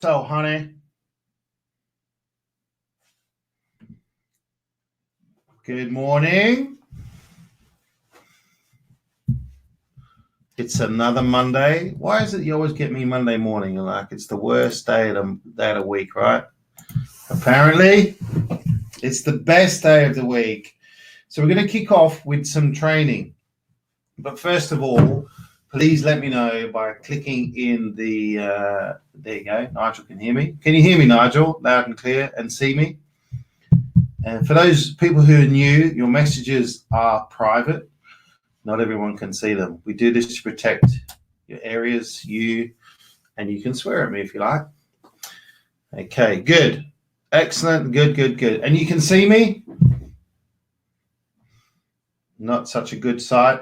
So, honey, good morning. It's another Monday. Why is it you always get me Monday morning? Like it's the worst day of the week, right? Apparently, it's the best day of the week. So we're going to kick off with some training. But first of all, please let me know by clicking in the, there you go, Nigel can hear me. Can you hear me, Nigel, loud and clear, and see me? And for those people who are new, your messages are private. Not everyone can see them. We do this to protect your areas, and you can swear at me if you like. Okay, good. Excellent, good. And you can see me? Not such a good sight.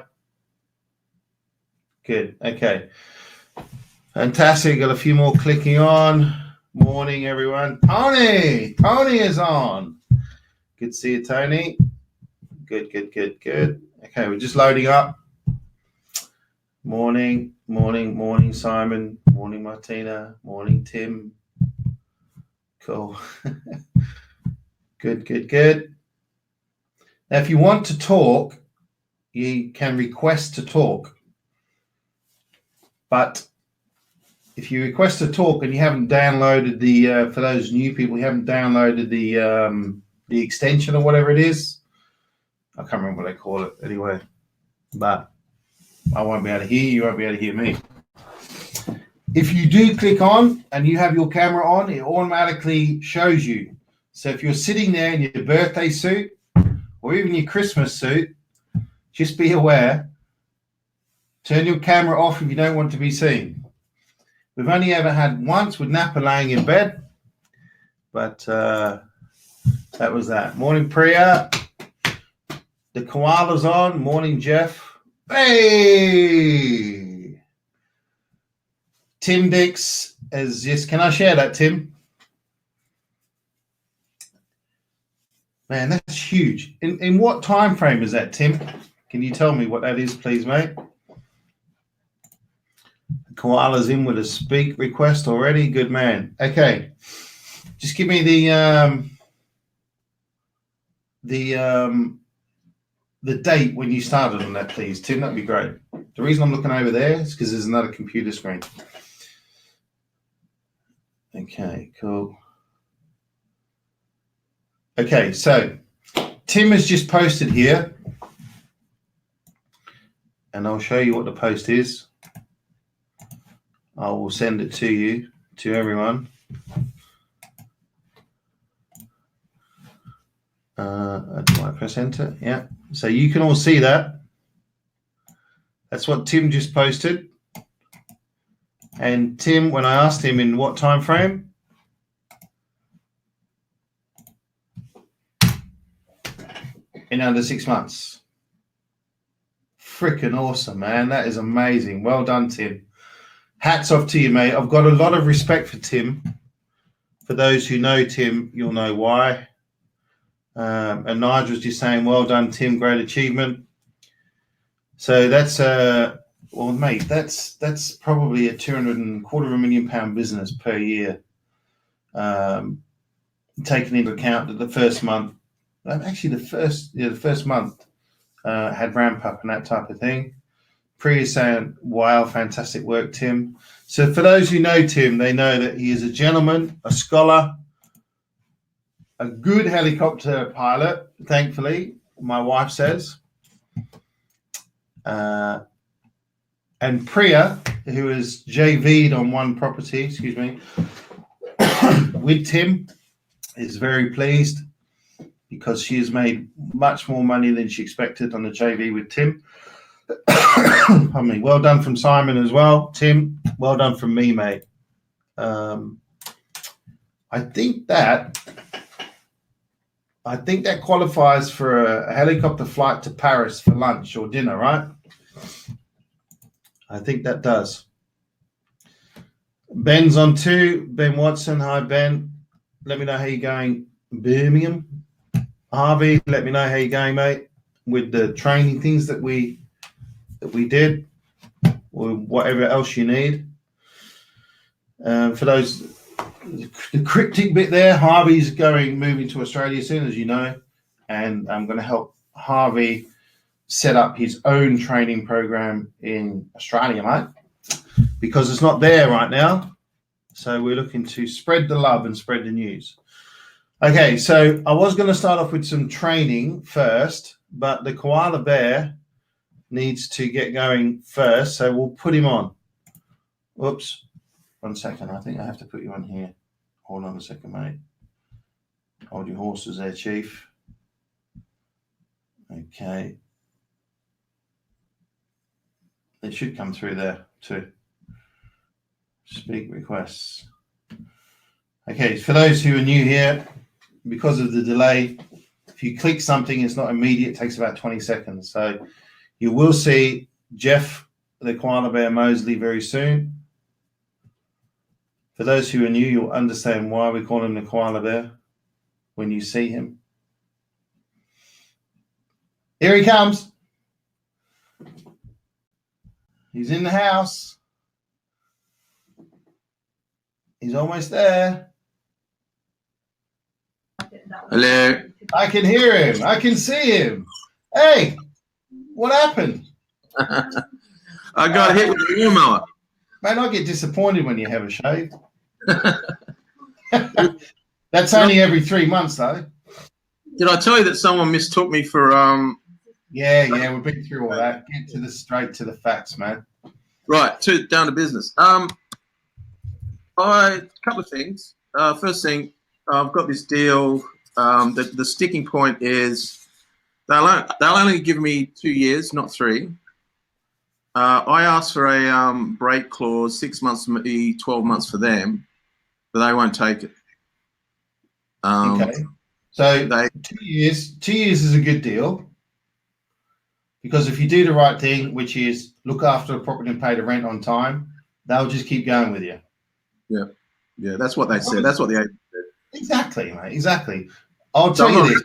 Good, okay. Fantastic, got a few more clicking on. Morning, everyone. Tony is on. Good to see you, Tony. Good. Okay, we're just loading up. Morning, Simon. Morning, Martina. Morning, Tim. Cool. Good. Now, if you want to talk, you can request to talk. But if you request to talk and you haven't downloaded the, for those new people, you haven't downloaded the extension or whatever it is, I can't remember what they call it anyway, but I won't be able to hear you, won't be able to hear me. If you do click on and you have your camera on, it automatically shows you. So if you're sitting there in your birthday suit or even your Christmas suit, just be aware, turn your camera off if you don't want to be seen. We've only ever had once with Napa laying in bed, but that was that. Morning, Priya. The koala's on. Morning, Jeff. Hey! Tim Dix is just, can I share that, Tim? Man, that's huge. In what time frame is that, Tim? Can you tell me what that is, please, mate? Koala's in with a speak request already. Good man. Okay. Just give me the date when you started on that, please, Tim. That'd be great. The reason I'm looking over there is because there's another computer screen. Okay, cool. Okay, so Tim has just posted here, and I'll show you what the post is. I will send it to you, to everyone. Do I press enter? Yeah. So you can all see that. That's what Tim just posted. And Tim, when I asked him in what time frame, in under 6 months. Freaking awesome, man. That is amazing. Well done, Tim. Hats off to you, mate. I've got a lot of respect for Tim. For those who know Tim, you'll know why. And Nigel's just saying, well done, Tim, great achievement. So that's well, mate, that's probably a £250,000 business per year. Taking into account that the first month, actually the first month had ramp up and that type of thing. Priya saying, wow, fantastic work, Tim. So for those who know Tim, they know that he is a gentleman, a scholar, a good helicopter pilot, thankfully, my wife says. And Priya, who is JV'd on one property, with Tim, is very pleased because she has made much more money than she expected on the JV with Tim. I mean, well done from Simon as well. Tim, well done from me, mate. I think that qualifies for a helicopter flight to Paris for lunch or dinner, right? I think that does. Ben's on too. Ben Watson. Hi, Ben. Let me know how you're going. Birmingham. Harvey, let me know how you're going, mate, with the training things that we did, or whatever else you need. For those the cryptic bit there, Harvey's moving to Australia soon, as you know, and I'm going to help Harvey set up his own training program in Australia, mate, because it's not there right now. So we're looking to spread the love and spread the news. Okay, so I was going to start off with some training first, but the koala bear needs to get going first, so we'll put him on. Whoops. 1 second. I think I have to put you on here. Hold on a second, mate. Hold your horses there, Chief. Okay. It should come through there too. Speak requests. Okay, for those who are new here, because of the delay, if you click something, it's not immediate. It takes about 20 seconds. So you will see Jeff, the koala bear Mosley, very soon. For those who are new, you'll understand why we call him the koala bear when you see him. Here he comes. He's in the house. He's almost there. Hello. I can hear him. I can see him. Hey, what happened? I got hit with a lawnmower. Man, I get disappointed when you have a shave. That's only every 3 months, though. Did I tell you that someone mistook me for Yeah, we've been through all that. Get straight to the facts, man. Right, down to business. A couple of things. First thing, I've got this deal. The sticking point is they'll only give me 2 years, not 3. I asked for a break clause, 6 months for me, 12 months for them, but they won't take it. Okay. So 2 years. 2 years is a good deal, because if you do the right thing, which is look after the property and pay the rent on time, they'll just keep going with you. Yeah, that's what they said. That's what the agent said. Exactly, mate. Exactly. I'll tell you this: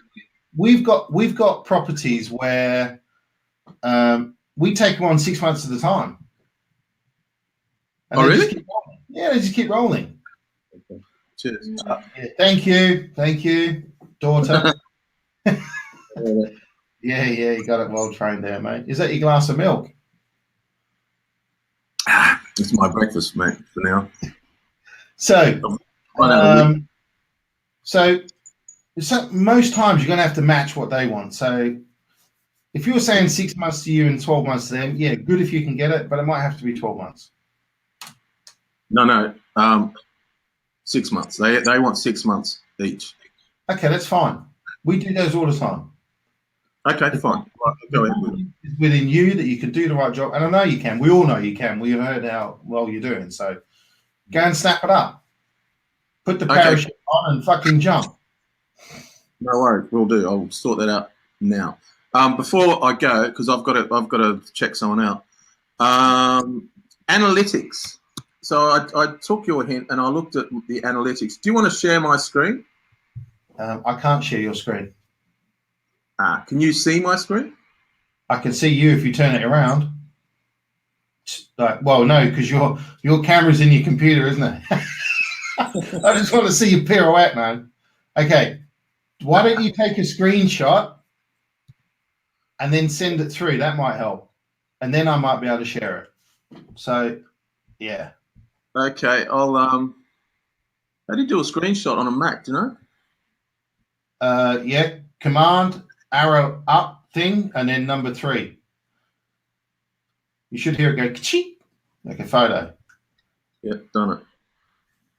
we've got properties where we take them on 6 months at a time. And oh, really? They just keep rolling. Okay. Cheers. Yeah, thank you, daughter. Yeah, you got it well trained there, mate. Is that your glass of milk? It's my breakfast, mate, for now. So most times you're going to have to match what they want. So if you're saying 6 months to you and 12 months to them, yeah, good if you can get it, but it might have to be 12 months. No, 6 months. They want 6 months each. Okay, that's fine. We do those all the time. Okay, fine. Right, go ahead. It's within you that you can do the right job, and I know you can. We all know you can. We have heard how well you're doing. So go and snap it up. Put the parachute on and fucking jump. No worries, we'll do. I'll sort that out now. Before I go, because I've got to check someone out. Analytics. So I took your hint and I looked at the analytics. Do you want to share my screen? I can't share your screen. Can you see my screen? I can see you if you turn it around. Well, no, because your camera's in your computer, isn't it? I just want to see you pirouette, man. Okay, why don't you take a screenshot and then send it through? That might help, and then I might be able to share it. So, yeah. Okay, I'll how do you do a screenshot on a Mac? Do you know? Yeah, command arrow up thing, and then number 3. You should hear it go ka-ching, like a photo. Yeah, done it.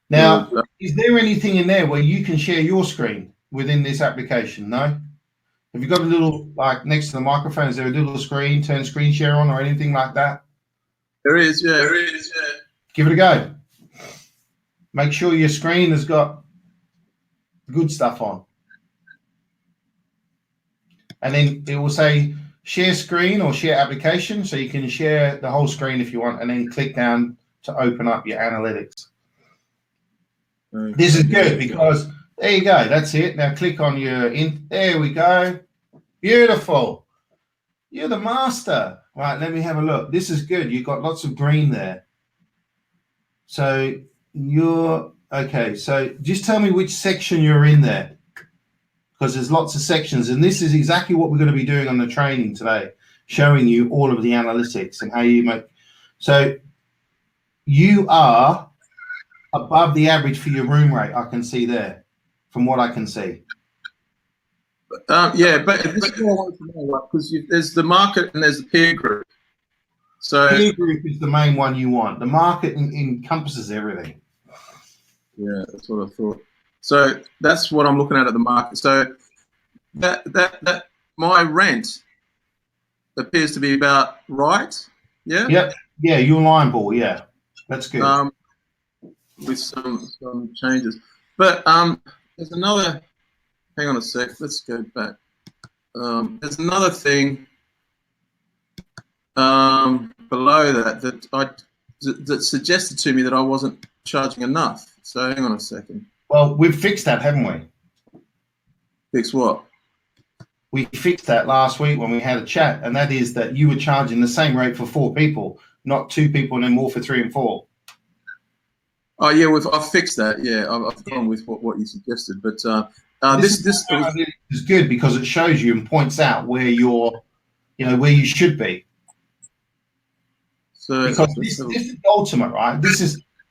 Now, is there anything in there where you can share your screen within this application? No? Have you got a little, like next to the microphone, is there a little screen, turn screen share on or anything like that? There is, yeah. There is, yeah. Give it a go. Make sure your screen has got good stuff on. And then it will say share screen or share application, so you can share the whole screen if you want, and then click down to open up your analytics. This is good because there you go. That's it. Now click on your there we go. Beautiful. You're the master. Right, let me have a look. This is good. You've got lots of green there. So you're Okay, so just tell me which section you're in there, because there's lots of sections, and this is exactly what we're going to be doing on the training today, showing you all of the analytics and how you make. So you are above the average for your room rate. I can see there, from what I can see. Yeah, but this is what I want to know, because there's the market and there's the peer group. So Peer group is the main one you want. The market encompasses everything. yeah, that's what I thought. So that's what I'm looking at the market. So that my rent appears to be about right. Yeah. Yep. Yeah, you're line ball. Yeah, that's good. With some changes, but there's another. Hang on a sec. Let's go back. There's another thing below that suggested to me that I wasn't charging enough. So hang on a second. Well, we've fixed that, haven't we? Fix what? We fixed that last week when we had a chat, and that is that you were charging the same rate for 4 people, not 2 people and then more for 3 and 4. Oh yeah, I've fixed that. Yeah, I've gone with what you suggested. But this is good because it shows you and points out where you're, where you should be. So because this is the ultimate, right?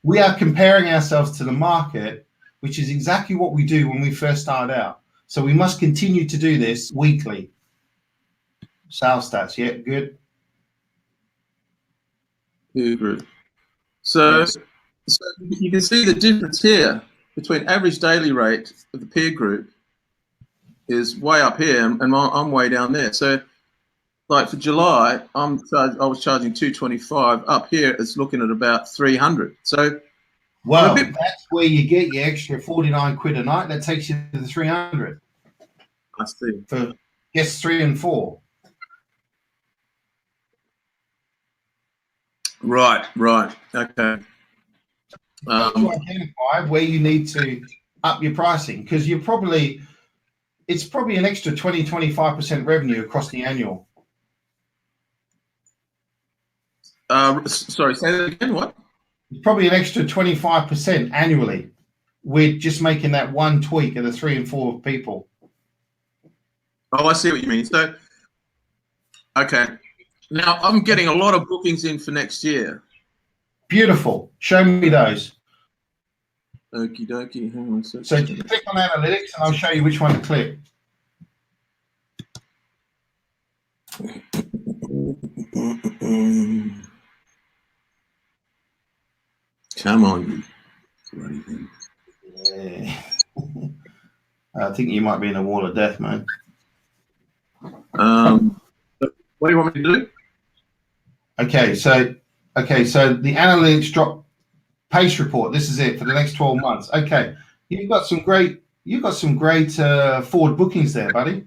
We are comparing ourselves to the market, which is exactly what we do when we first start out. So we must continue to do this weekly. Sales stats, yeah, good. Good. So you can see the difference here between average daily rate of the peer group is way up here, and I'm way down there. So, like for July, I was charging $225. Up here, it's looking at about 300. So, well, that's where you get your extra 49 quid a night. That takes you to the 300. I see. For guests 3 and 4. Right. Okay. To identify where you need to up your pricing, because it's probably an extra 20-25% revenue across the annual. Sorry, say that again. What? It's probably an extra 25% annually. We're just making that one tweak of the 3 and 4 people. Oh, I see what you mean. So, okay. Now I'm getting a lot of bookings in for next year. Beautiful. Show me those. Okie dokie. Hang on a second. So just click on analytics and I'll show you which one to click. Come on. Yeah. I think you might be in a wall of death, man. What do you want me to do? Okay, so the analytics drop pace report. This is it for the next 12 months. Okay, you've got some great forward bookings there, buddy.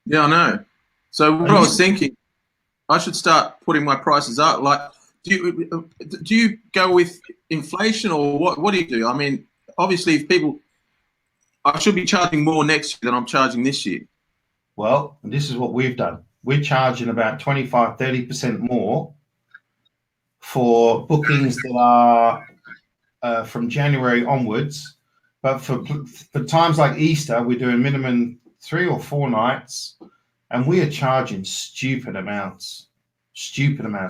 Yeah, I know. So what I was thinking, I should start putting my prices up. Like, do you go with inflation or what? What do you do? I mean, obviously, if I should be charging more next year than I'm charging this year. Well, this is what we've done. We're charging about 25-30% more for bookings that are from January onwards. But for times like Easter, we're doing minimum 3 or 4 nights, and we are charging stupid amounts.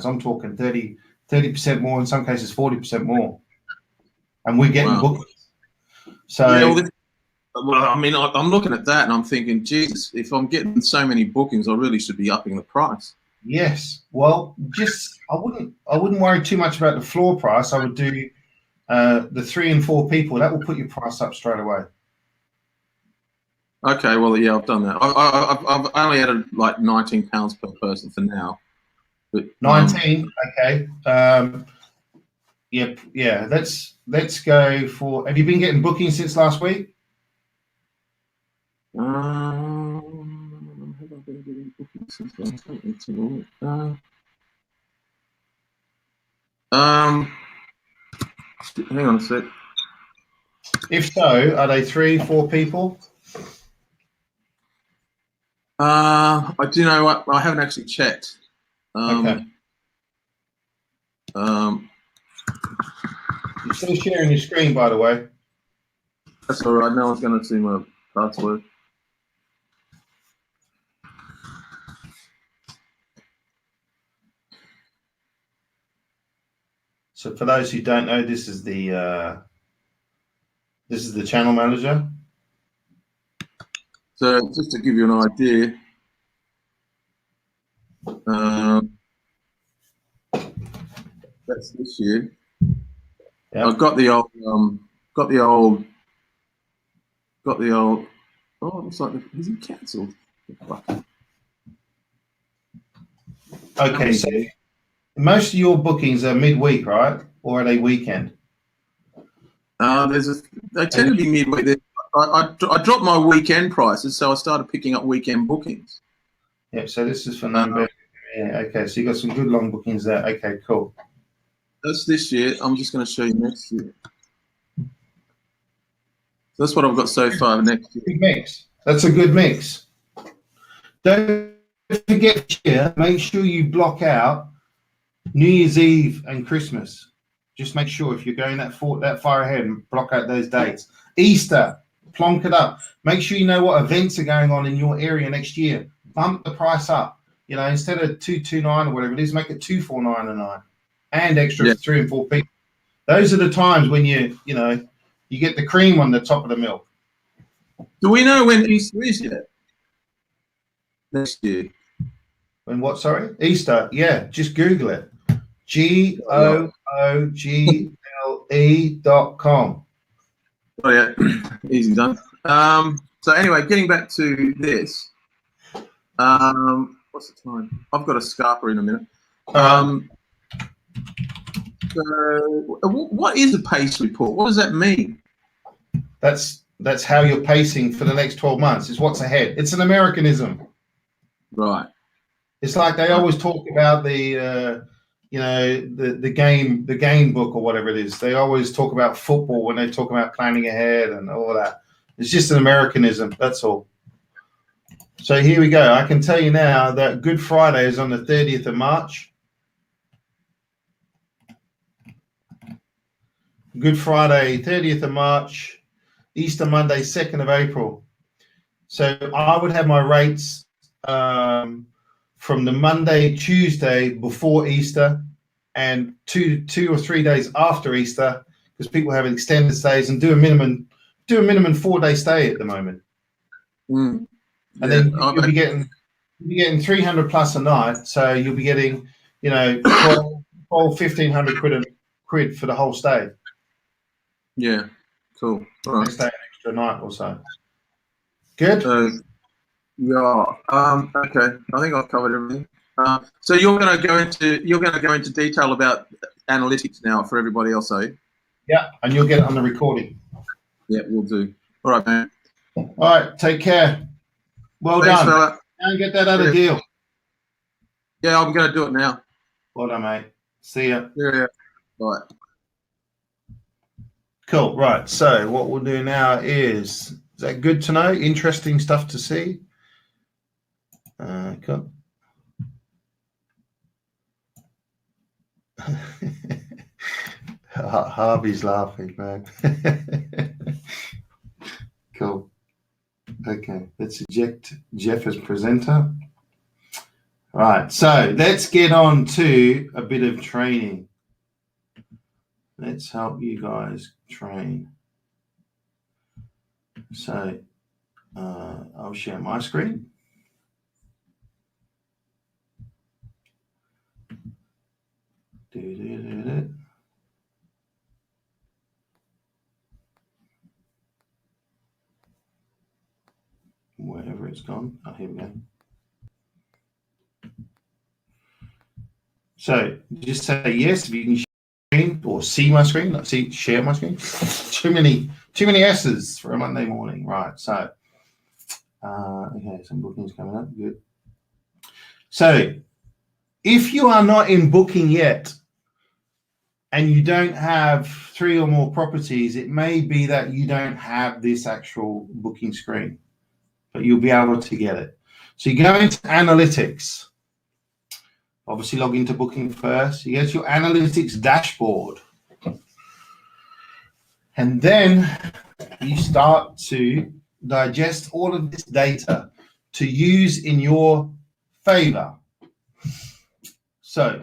I'm talking 30% more, in some cases 40% more. And we're getting bookings. So yeah, well, I mean, I'm looking at that and I'm thinking, Jesus, if I'm getting so many bookings, I really should be upping the price. Yes. Well, I wouldn't worry too much about the floor price. I would do the 3 and 4 people. That will put your price up straight away. Okay. Well, yeah, I've done that. I've only added like £19 per person for now. But 19. Okay. Yep. Yeah. Let's go for. Have you been getting bookings since last week? Have I been getting bookings since last week? Hang on a sec. If so, are they 3, 4 people? I do know what. I haven't actually checked. Okay. You're still sharing your screen, by the way. That's all right. No one's going to see my password. So for those who don't know, this is the channel manager. So just to give you an idea, that's this year. Yep. I've got the old. Oh, it looks like is it cancelled? Okay, so most of your bookings are midweek, right? Or are they weekend? They tend to be midweek. I dropped my weekend prices, so I started picking up weekend bookings. Yep, so this is for November. Yeah, okay, so you got some good long bookings there. Okay, cool. That's this year. I'm just going to show you next year. That's what I've got so far next year. Good mix. That's a good mix. Don't forget here, make sure you block out New Year's Eve and Christmas. Just make sure if you're going that far ahead, block out those dates. Easter, plonk it up. Make sure you know what events are going on in your area next year. Bump the price up. You know, instead of 229 or whatever it is, make it 249 and extra for 3 and 4 people. Those are the times when you get the cream on the top of the milk. Do we know when Easter is yet? Next year. When what? Sorry, Easter. Yeah, just Google it. GOOGLE.com. Oh yeah, easy done. So anyway, getting back to this. What's the time? I've got a scarper in a minute. So what is a pace report? What does that mean? That's how you're pacing for the next 12 months. It's what's ahead. It's an Americanism. Right. It's like they always talk about the game book or whatever it is. They always talk about football when they talk about planning ahead and all that. It's just an Americanism. That's all. So here we go. I can tell you now that Good Friday is on the 30th of March. Good Friday, 30th of March. Easter Monday, 2nd of April. So I would have my rates from the Monday, Tuesday before Easter and two or 3 days after Easter, because people have extended stays and do a minimum 4-day stay at the moment. And then you'll be getting 300 plus a night, so you'll be getting 1,500 quid for the whole stay. Yeah, cool. All right. Stay an extra night or so. Good. Yeah. Okay. I think I've covered everything. So you're going to go into detail about analytics now for everybody else, are you? Yeah, and you'll get it on the recording. Yeah, we'll do. All right, man. All right. Take care. Well Thanks, done. fella. And get that other deal. Yeah, I'm going to do it now. Well done, mate. See ya. Yeah. Right. Cool. Right. So what we'll do now is that good to know? Interesting stuff to see. Cool. Harvey's laughing, man. Cool. Okay, let's eject Jeff as presenter. Right, so let's get on to a bit of training. Let's help you guys train. So I'll share my screen. Wherever it's gone. Oh, here we go. So just say yes if you can share my screen or see my screen. Not see, share my screen. Too many S's for a Monday morning. Right. So okay, some bookings coming up. Good. So if you are not in booking yet and you don't have 3 or more properties, it may be that you don't have this actual booking screen, but you'll be able to get it. So you go into analytics. Obviously log into booking first. You get your analytics dashboard. And then you start to digest all of this data to use in your favor. So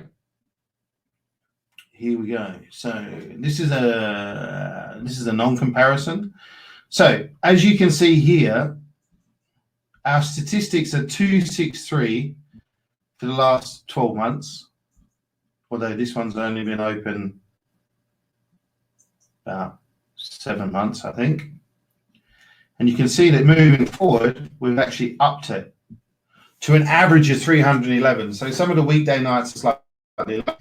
here we go. So this is a non-comparison. So as you can see here, our statistics are 263 for the last 12 months, although this one's only been open about 7 months, I think. And you can see that moving forward, we've actually upped it to an average of 311. So some of the weekday nights are slightly lower,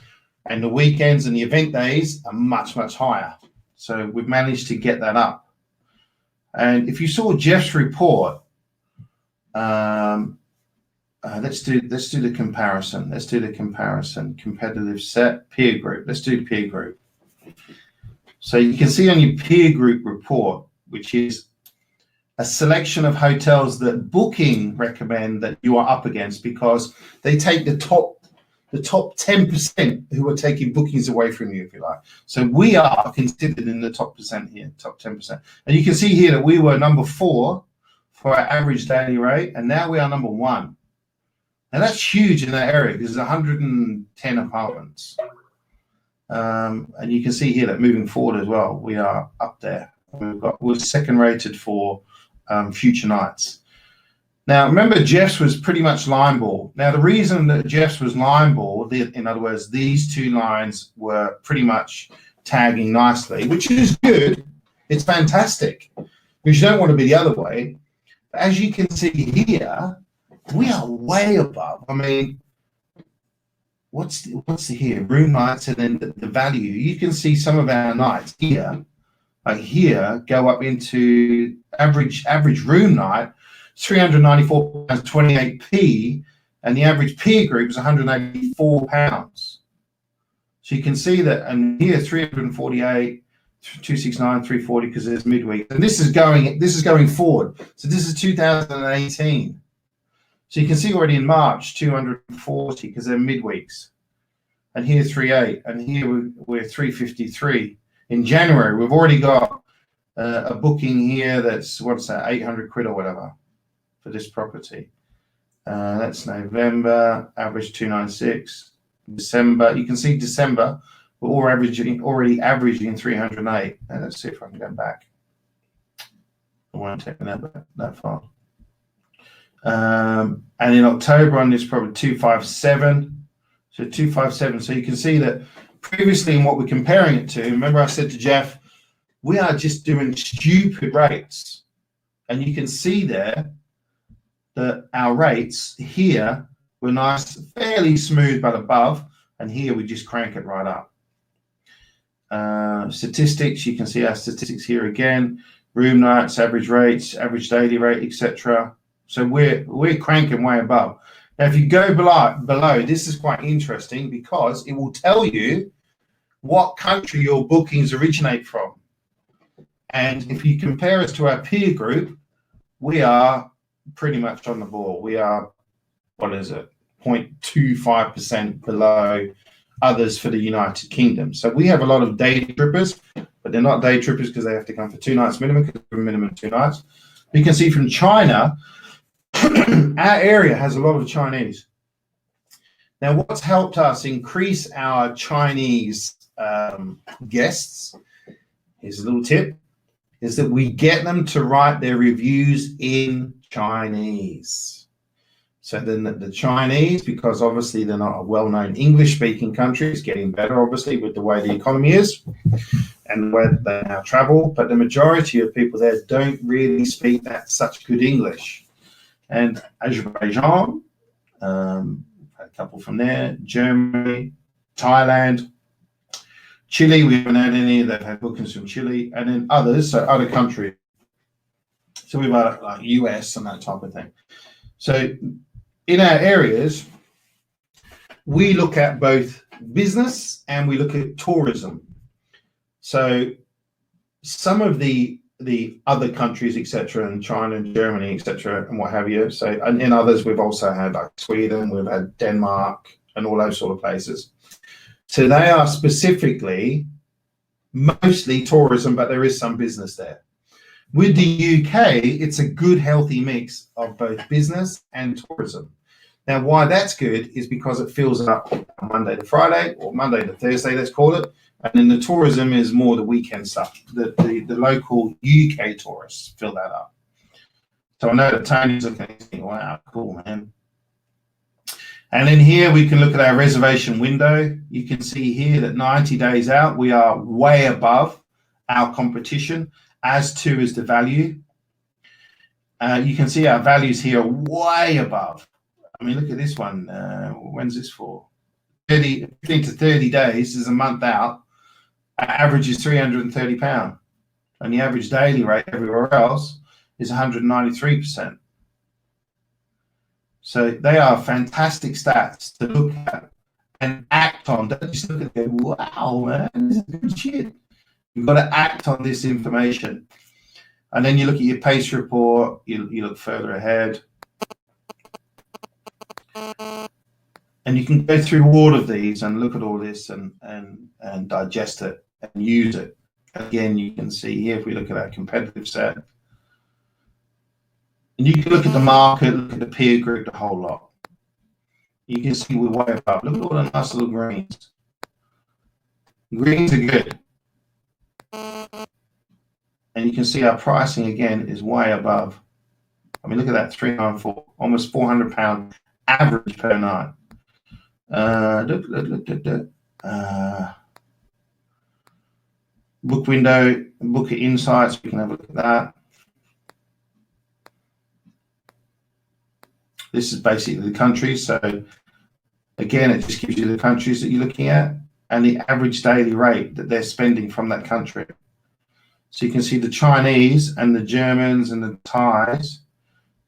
and the weekends and the event days are much, much higher. So we've managed to get that up. And if you saw Jeff's report, let's do the comparison. Let's do the comparison. Competitive set, peer group. Let's do the peer group. So you can see on your peer group report, which is a selection of hotels that Booking recommend that you are up against, because they take the top 10% who are taking bookings away from you, if you like. So we are considered in the top percent here, top 10%. And you can see here that we were number 4 for our average daily rate, and now we are number 1. And that's huge in that area because there's 110 apartments. And you can see here that moving forward as well, we are up there. We're second rated for future nights. Now, remember, Jeff's was pretty much line ball. Now, the reason that Jeff's was line ball, in other words, these two lines were pretty much tagging nicely, which is good. It's fantastic because you don't want to be the other way. But as you can see here, we are way above. I mean, what's here? Room nights and then the value. You can see some of our nights here, like here, go up into average room night, £394.28p, and the average peer group is £184. So you can see that, and here 348, 269, 340 because there's midweek, and this is going forward. So this is 2018. So you can see already in March 240 because they're midweeks, and here 38, and here we're 353. In January we've already got a booking here that's what's that, 800 quid or whatever for this property. That's November, average 296. December, you can see December we're already averaging 308. And let's see if I can go back. I won't take that far. And in October on this probably 257. So 257. So you can see that previously in what we're comparing it to, remember I said to Jeff, we are just doing stupid rates. And you can see there that our rates here were nice, fairly smooth but above, and here we just crank it right up. Statistics, you can see our statistics here again, room nights, average rates, average daily rate, etc. So we're cranking way above. Now, if you go below, this is quite interesting because it will tell you what country your bookings originate from. And if you compare us to our peer group, we are pretty much on the ball. We are, 0.25% below others for the United Kingdom. So we have a lot of day trippers, but they're not day trippers because they have to come for 2 nights minimum, because we're minimum 2 nights. You can see from China, our area has a lot of Chinese. Now, what's helped us increase our Chinese guests, here's a little tip, is that we get them to write their reviews in Chinese. So then the Chinese, because obviously they're not a well-known English-speaking country, it's getting better, obviously, with the way the economy is and the way that they now travel, but the majority of people there don't really speak such good English. And Azerbaijan, a couple from there, Germany, Thailand, Chile, we haven't had any, they've had bookings from Chile, and then others, so other countries. So we've got like US and that type of thing. So in our areas, we look at both business and we look at tourism. So some of the other countries, etc., and China and Germany, etc., and what have you. So, and in others, we've also had like Sweden, we've had Denmark, and all those sort of places. So they are specifically mostly tourism, but there is some business there. With the UK, it's a good, healthy mix of both business and tourism. Now, why that's good is because it fills up Monday to Friday or Monday to Thursday, let's call it. And then the tourism is more the weekend stuff. The local UK tourists fill that up. So I know that Tony's looking at it, wow, cool, man. And then here we can look at our reservation window. You can see here that 90 days out, we are way above our competition, as too is the value. You can see our values here are way above. I mean, look at this one. When's this for? 15 to 30 days is a month out. Our average is £330. And the average daily rate everywhere else is 193%. So they are fantastic stats to look at and act on. Don't just look at them, wow, man, this is good shit. You've got to act on this information. And then you look at your pace report, you look further ahead. And you can go through all of these and look at all this and digest it and use it. Again, you can see here, if we look at our competitive set, and you can look at the market, look at the peer group, the whole lot. You can see we're way above. Look at all the nice little greens. Greens are good. And you can see our pricing again is way above. I mean, look at that, 394, almost £400 average per night. Book window, book insights, we can have a look at that. This is basically the countries. So again, it just gives you the countries that you're looking at and the average daily rate that they're spending from that country. So you can see the Chinese and the Germans and the Thais,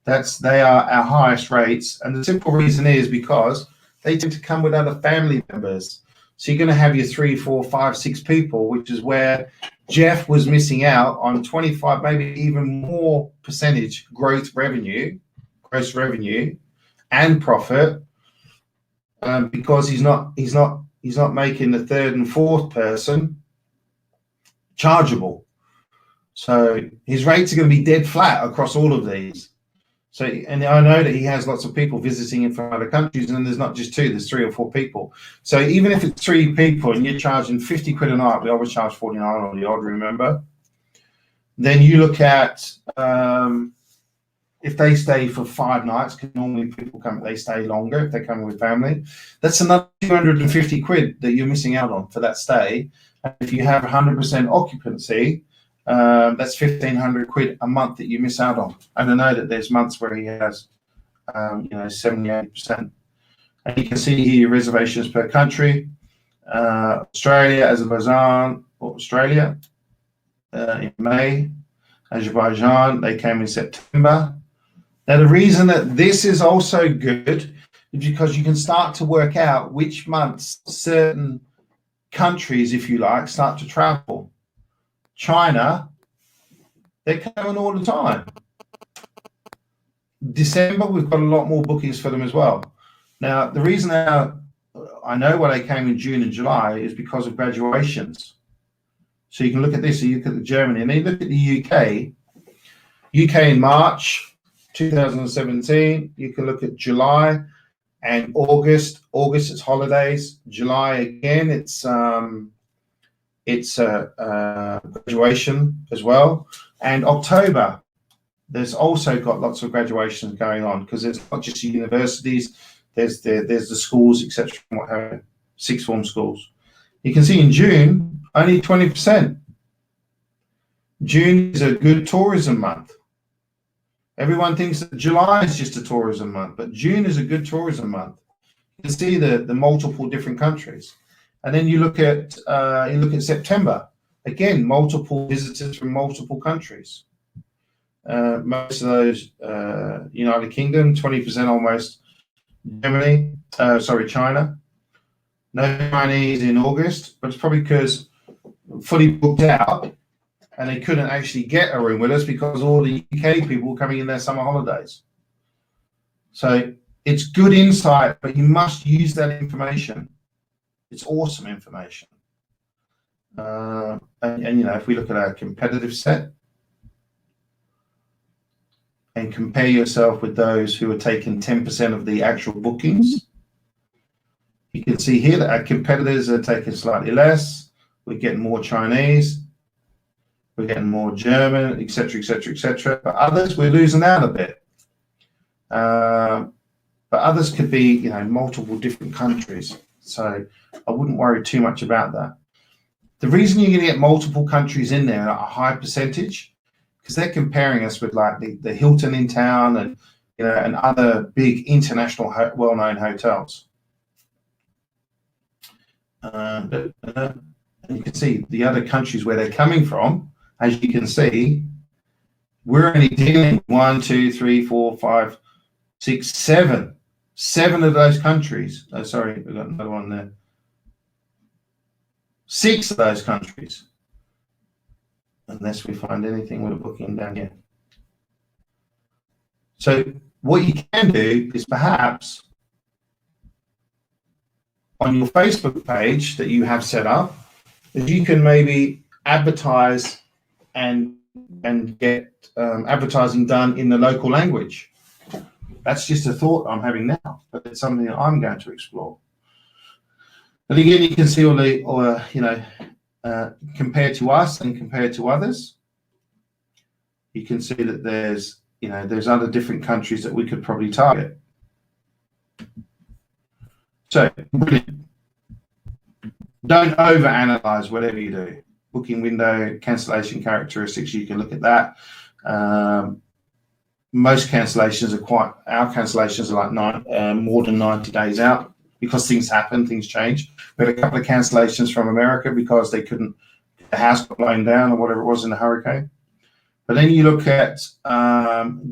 they are our highest rates. And the simple reason is because they tend to come with other family members. So you're going to have your 3, 4, 5, 6 people, which is where Jeff was missing out on 25, maybe even more percentage gross revenue and profit, because he's not making the third and fourth person chargeable. So his rates are going to be dead flat across all of these. So, and I know that he has lots of people visiting him from other countries, and there's not just 2, there's 3 or 4 people. So even if it's 3 people and you're charging 50 quid a night, we always charge 49 on the odd, remember? Then you look at if they stay for 5 nights, because normally people they stay longer if they're coming with family. That's another 250 quid that you're missing out on for that stay. And if you have 100% occupancy, that's 1,500 quid a month that you miss out on. And I know that there's months where he has, 70-80%. And you can see here your reservations per country. Australia, Azerbaijan, or Australia in May. Azerbaijan, they came in September. Now, the reason that this is also good is because you can start to work out which months certain countries, if you like, start to travel. China, they're coming all the time. December, we've got a lot more bookings for them as well. Now, the reason I know why they came in June and July is because of graduations. So you can look at this, so you look at Germany, and then you look at the UK. UK in March 2017, you can look at July and August. August, it's holidays. July, again, it's graduation as well. And October, there's also got lots of graduations going on, because it's not just the universities, there's the schools, etc., what have you, sixth form schools. You can see in June, only 20%. June is a good tourism month. Everyone thinks that July is just a tourism month, but June is a good tourism month. You can see the multiple different countries. And then you look at September. Again, multiple visitors from multiple countries. Most of those United Kingdom, 20% almost. Germany, China. No Chinese in August, but it's probably because fully booked out and they couldn't actually get a room with us because all the UK people were coming in their summer holidays. So it's good insight, but you must use that information. It's awesome information. And you know, if we look at our competitive set and compare yourself with those who are taking 10% of the actual bookings, you can see here that our competitors are taking slightly less. We're getting more Chinese, we're getting more German, etc., etc., etc. But others, we're losing out a bit. But others could be, you know, multiple different countries. So I wouldn't worry too much about that. The reason you're going to get multiple countries in there at a high percentage, because they're comparing us with like the Hilton in town and, you know, and other big international well-known hotels. And you can see the other countries where they're coming from. As you can see, we're only dealing 1, 2, 3, 4, 5, 6, 7. 7 of those countries. Oh, sorry, we've got another one there. 6 of those countries. Unless we find anything with a booking down here. So what you can do is perhaps on your Facebook page that you have set up, is you can maybe advertise and get advertising done in the local language. That's just a thought I'm having now, but it's something that I'm going to explore. But again, you can see all the, you know, compared to us and compared to others, you can see that there's, you know, there's other different countries that we could probably target. So, brilliant. Don't overanalyze whatever you do. Booking window, cancellation characteristics, you can look at that. Most cancellations are our cancellations are like more than 90 days out because things happen, things change. We had a couple of cancellations from America because they couldn't, the house got blown down or whatever it was in the hurricane. But then you look at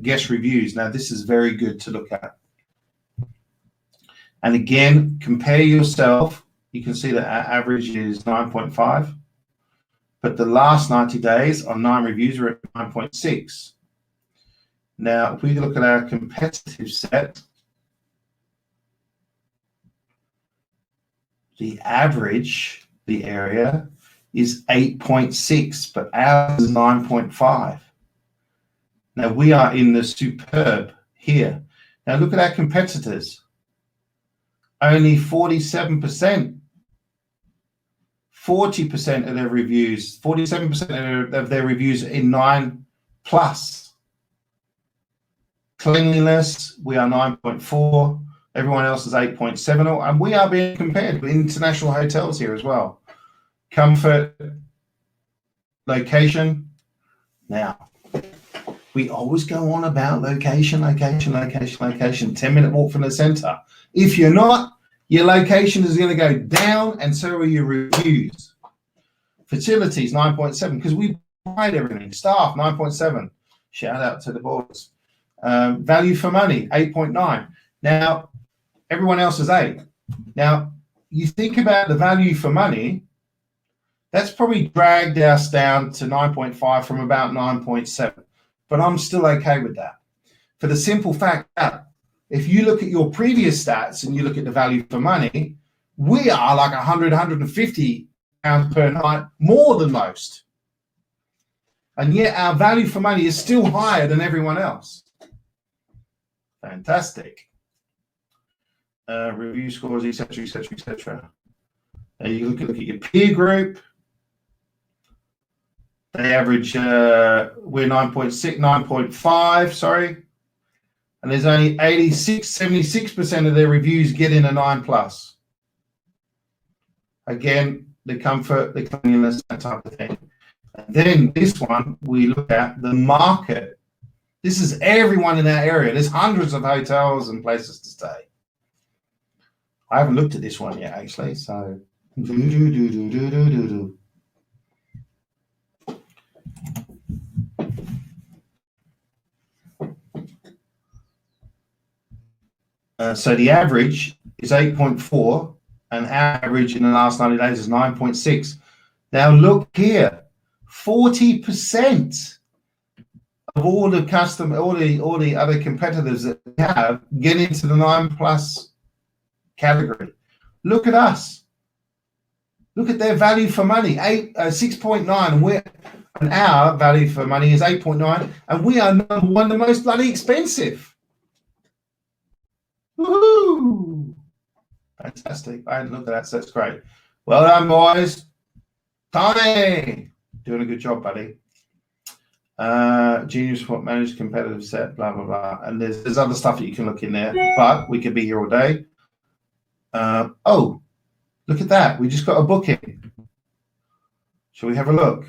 guest reviews. Now, this is very good to look at. And again, compare yourself. You can see that our average is 9.5. But the last 90 days on 9 reviews are at 9.6. Now, if we look at our competitive set, the average, the area, is 8.6, but ours is 9.5. Now, we are in the superb here. Now, look at our competitors. Only 47%. 40% of their reviews, 47% of their reviews are in 9+. Cleanliness, we are 9.4. Everyone else is 8.7. And we are being compared with international hotels here as well. Comfort, location. Now, we always go on about location, location, location, location. 10-minute walk from the center. If you're not, your location is going to go down, and so are your reviews. Facilities, 9.7, because we provide everything. Staff, 9.7. Shout out to the boys. Value for money, 8.9. Now, everyone else is 8. Now, you think about the value for money, that's probably dragged us down to 9.5 from about 9.7. But I'm still okay with that. For the simple fact that if you look at your previous stats and you look at the value for money, we are like 100, 150 pounds per night more than most. And yet our value for money is still higher than everyone else. Fantastic. Review scores, etc., etc., etc. You look at your peer group. They average, we're 9.6, 9.5, sorry. And there's only 76% of their reviews get in a 9+. Again, the comfort, the cleanliness, that type of thing. And then this one, we look at the market. This is everyone in our area. There's hundreds of hotels and places to stay. I haven't looked at this one yet, actually. So, so the average is 8.4, and our average in the last 90 days is 9.6. Now look here, 40% of all the other competitors that we have get into the 9+ category. Look at us. Look at their value for money, 6.9, and our value for money is 8.9, and we are number one, the most bloody expensive. Woohoo! Fantastic. I hadn't looked at that, so that's great. Well done, boys. Tommy, doing a good job, buddy. Genius what managed competitive set, blah blah blah, and there's other stuff that you can look in there, but we could be here all day. Oh, look at that, we just got a booking. Shall we have a look?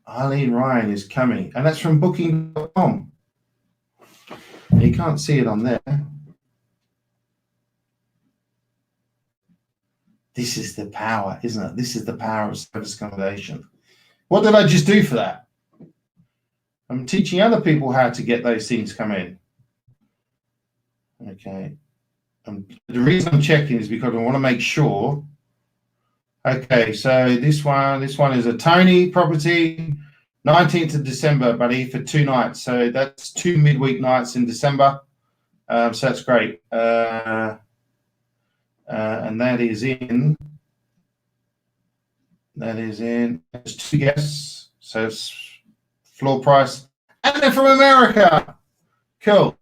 Eileen Ryan is coming, and that's from booking.com. You can't see it on there. This is the power, isn't it? This is the power of service accommodation. What did I just do for that? I'm teaching other people how to get those things come in. Okay. The reason I'm checking is because I want to make sure. Okay, so this one is a Tony property, 19th of December, buddy, for 2 nights. So that's 2 midweek nights in December. So that's great. And that is in. There's 2 guests. So it's floor price. And they're from America. Cool.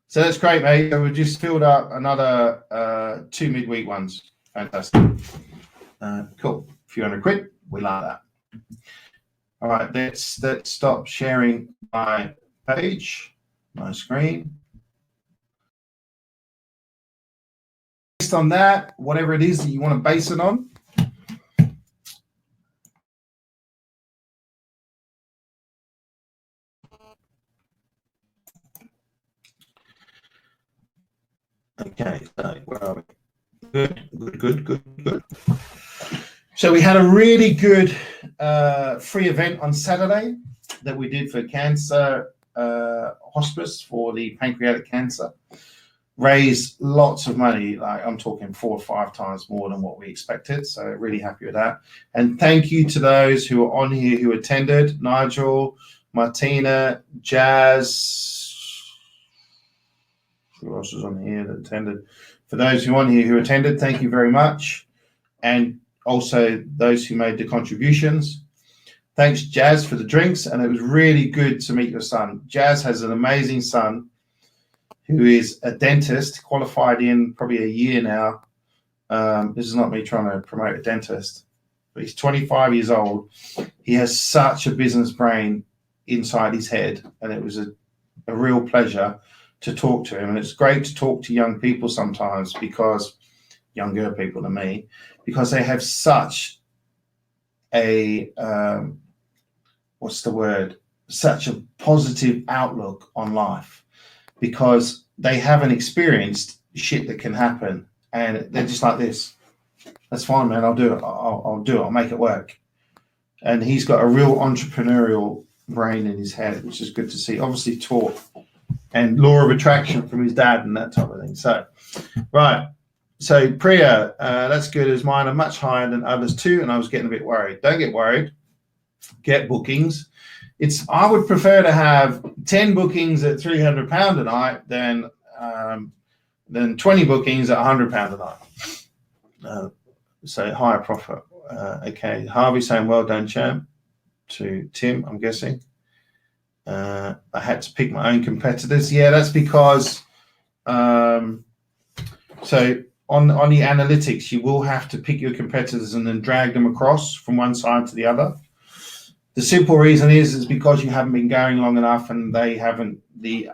So that's great, mate. So we just filled up another 2 midweek ones. Fantastic. Cool. A few hundred quid. We like that. All right, let's stop sharing my page, my screen. Based on that, whatever it is that you want to base it on. Okay, so where are we? Good. So we had a really good free event on Saturday that we did for cancer hospice for the pancreatic cancer. Raised lots of money, like I'm talking 4 or 5 times more than what we expected. So really happy with that. And thank you to those who are on here who attended: Nigel, Martina, Jazz. Who else was on here that attended? For those who are on here who attended, thank you very much. And also those who made the contributions. Thanks, Jazz, for the drinks. And it was really good to meet your son. Jazz has an amazing son who is a dentist, qualified in probably a year now. This is not me trying to promote a dentist, but he's 25 years old. He has such a business brain inside his head, and it was a real pleasure to talk to him. And it's great to talk to young people sometimes, because younger people than me, because they have such a such a positive outlook on life, because they haven't experienced shit that can happen, and they're just like this. That's fine, man. I'll do it. I'll do it. I'll make it work. And he's got a real entrepreneurial brain in his head, which is good to see. Obviously taught and law of attraction from his dad and that type of thing. So, right. So Priya, that's good, as mine are much higher than others too, and I was getting a bit worried. Don't get worried. Get bookings. I would prefer to have 10 bookings at £300 a night than 20 bookings at £100 a night. So higher profit. Okay, Harvey saying well done, champ. To Tim, I'm guessing. I had to pick my own competitors. Yeah, that's because so on the analytics, you will have to pick your competitors and then drag them across from one side to the other. The simple reason is because you haven't been going long enough, and they haven't, the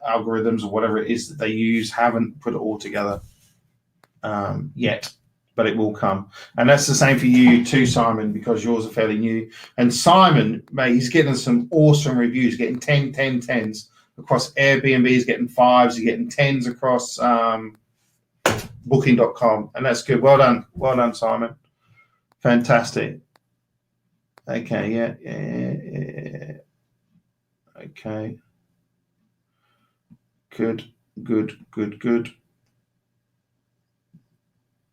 algorithms or whatever it is that they use haven't put it all together yet, but it will come. And that's the same for you too, Simon, because yours are fairly new. And Simon, mate, he's getting some awesome reviews, getting 10, 10, 10s across Airbnb. He's getting 5s, he's getting 10s across booking.com, and that's good. Well done, Simon. Fantastic. Okay, yeah. Okay. Good.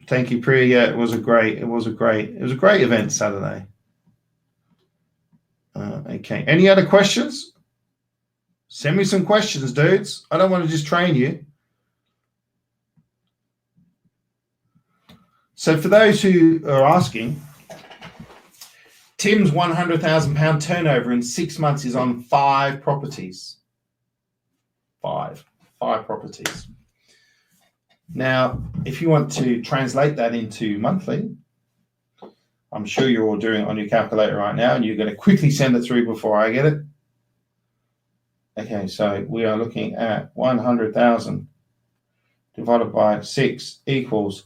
Thank you, Priya. Yeah, it was a great event Saturday. Okay. Any other questions? Send me some questions, dudes. I don't want to just train you. So for those who are asking, Tim's £100,000 turnover in 6 months is on 5 properties. Five properties. Now, if you want to translate that into monthly, I'm sure you're all doing it on your calculator right now, and you're going to quickly send it through before I get it. Okay, so we are looking at 100,000 divided by 6 equals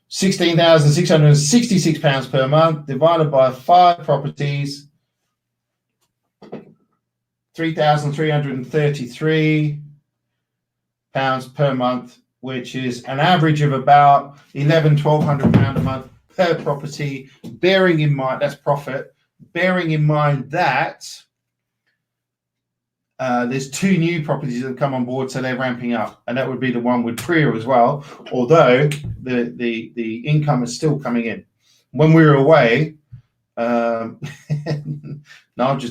£16,666 per month, divided by 5 properties, £3,333 per month, which is an average of about £1,100–1,200 a month per property, bearing in mind that's profit, bearing in mind that there's 2 new properties that have come on board, so they're ramping up, and that would be the one with Priya as well, although the income is still coming in. When we were away, Nigel's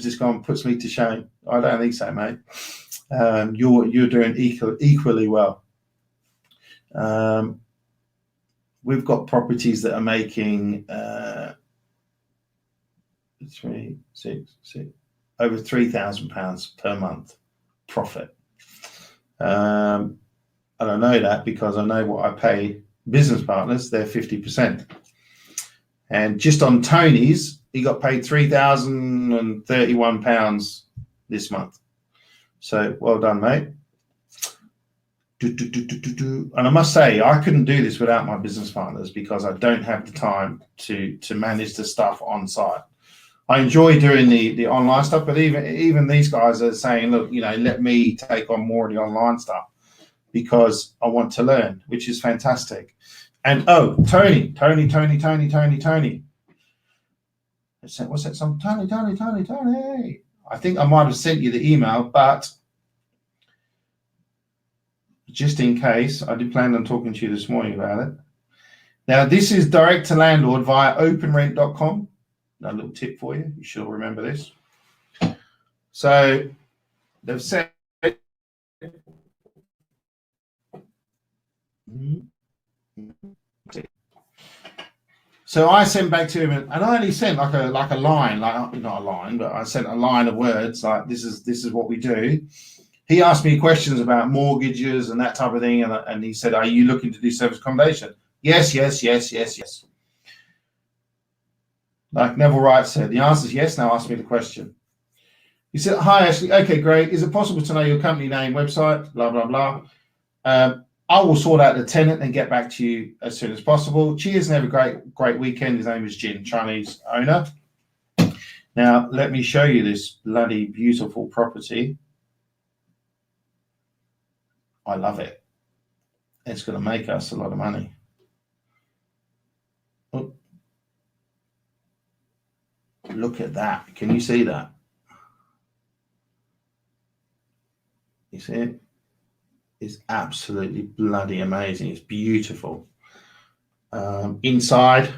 just gone, puts me to shame. I don't think so, mate. You're doing equally well. We've got properties that are making 3, 6, 6 over £3,000 per month profit. And I know that because I know what I pay business partners. They're 50%. And just on Tony's, he got paid £3,031 this month. So well done, mate. And I must say, I couldn't do this without my business partners because I don't have the time to manage the stuff on site. I enjoy doing the online stuff, but even these guys are saying, look, let me take on more of the online stuff because I want to learn, which is fantastic. And Tony. What's that song? Tony. I think I might have sent you the email, but just in case, I did plan on talking to you this morning about it. Now, this is direct to landlord via openrent.com. A little tip for you. You should all remember this. So they've said, so I sent back to him, and I only sent like a line, like not a line, but I sent a line of words like this is what we do. He asked me questions about mortgages and that type of thing, and he said, "Are you looking to do service accommodation?" Yes. Like Neville Wright said, the answer is yes. Now ask me the question. He said, "Hi, Ashley. Okay, great. Is it possible to know your company name, website, blah, blah, blah? I will sort out the tenant and get back to you as soon as possible. Cheers and have a great weekend." His name is Jin, Chinese owner. Now, let me show you this bloody beautiful property. I love it. It's going to make us a lot of money. Oh. Look at that. Can you see that? You see it? It's absolutely bloody amazing. It's beautiful. Inside,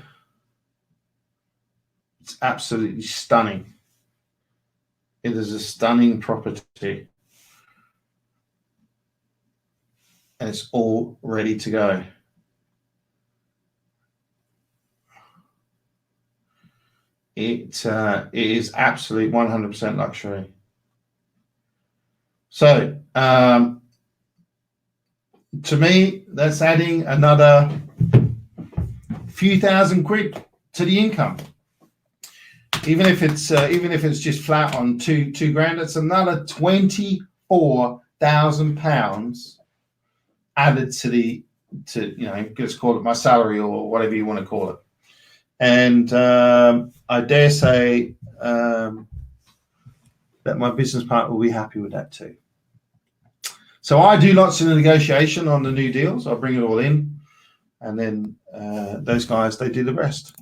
it's absolutely stunning. It is a stunning property. And it's all ready to go. It is absolute 100% luxury. So, to me, that's adding another few thousand quid to the income. Even if it's just flat on two grand, it's another £24,000 added to just call it my salary or whatever you want to call it. And I dare say that my business partner will be happy with that too. So I do lots of negotiation on the new deals. I bring it all in, and then those guys, they do the rest,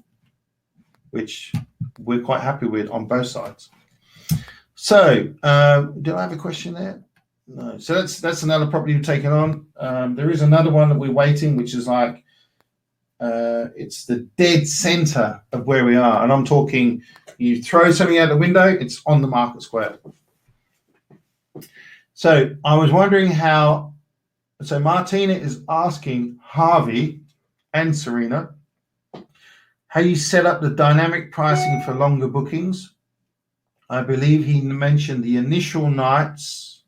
which we're quite happy with on both sides. So do I have a question there? No. So that's another property we've taken on. There is another one that we're waiting, which is like it's the dead center of where we are, and I'm talking you throw something out the window, it's on the market square. So I was wondering so Martina is asking Harvey and Serena how you set up the dynamic pricing for longer bookings. I believe he mentioned the initial nights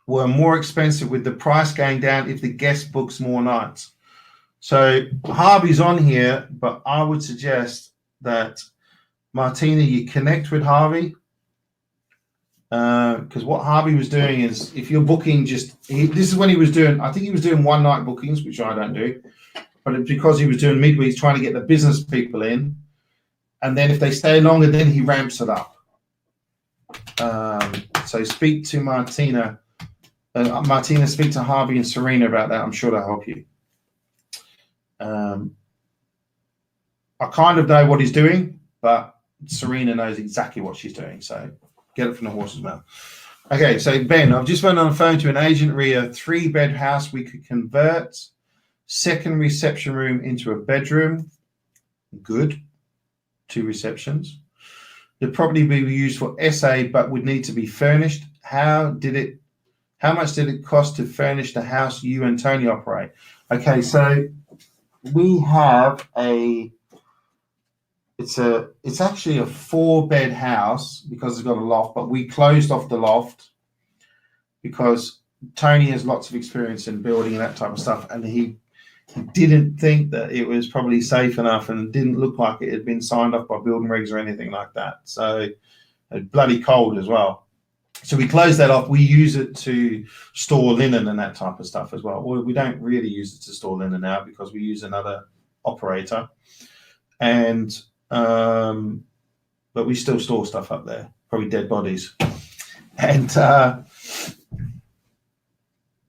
were more expensive with the price going down if the guest books more nights. So Harvey's on here, but I would suggest that, Martina, you connect with Harvey, because what Harvey was doing is, if you're booking this is when he was doing, I think he was doing one night bookings, which I don't do, but it's because he was doing midweeks trying to get the business people in. And then if they stay longer, then he ramps it up. So speak to Martina. Martina, speak to Harvey and Serena about that. I'm sure they'll help you. I kind of know what he's doing, but Serena knows exactly what she's doing. So get it from the horse's mouth. Okay, so Ben, I've just went on the phone to an agent, a 3-bed house we could convert. Second reception room into a bedroom. Good. 2 receptions. The property will be used for SA, but would need to be furnished. How much did it cost to furnish the house you and Tony operate? Okay, so we have it's actually a 4-bed house because it's got a loft, but we closed off the loft because Tony has lots of experience in building and that type of stuff, and he didn't think that it was probably safe enough, and didn't look like it had been signed off by building regs or anything like that. So it's bloody cold as well. So we closed that off. We use it to store linen and that type of stuff as well. Well, we don't really use it to store linen now because we use another operator, and but we still store stuff up there, probably dead bodies. And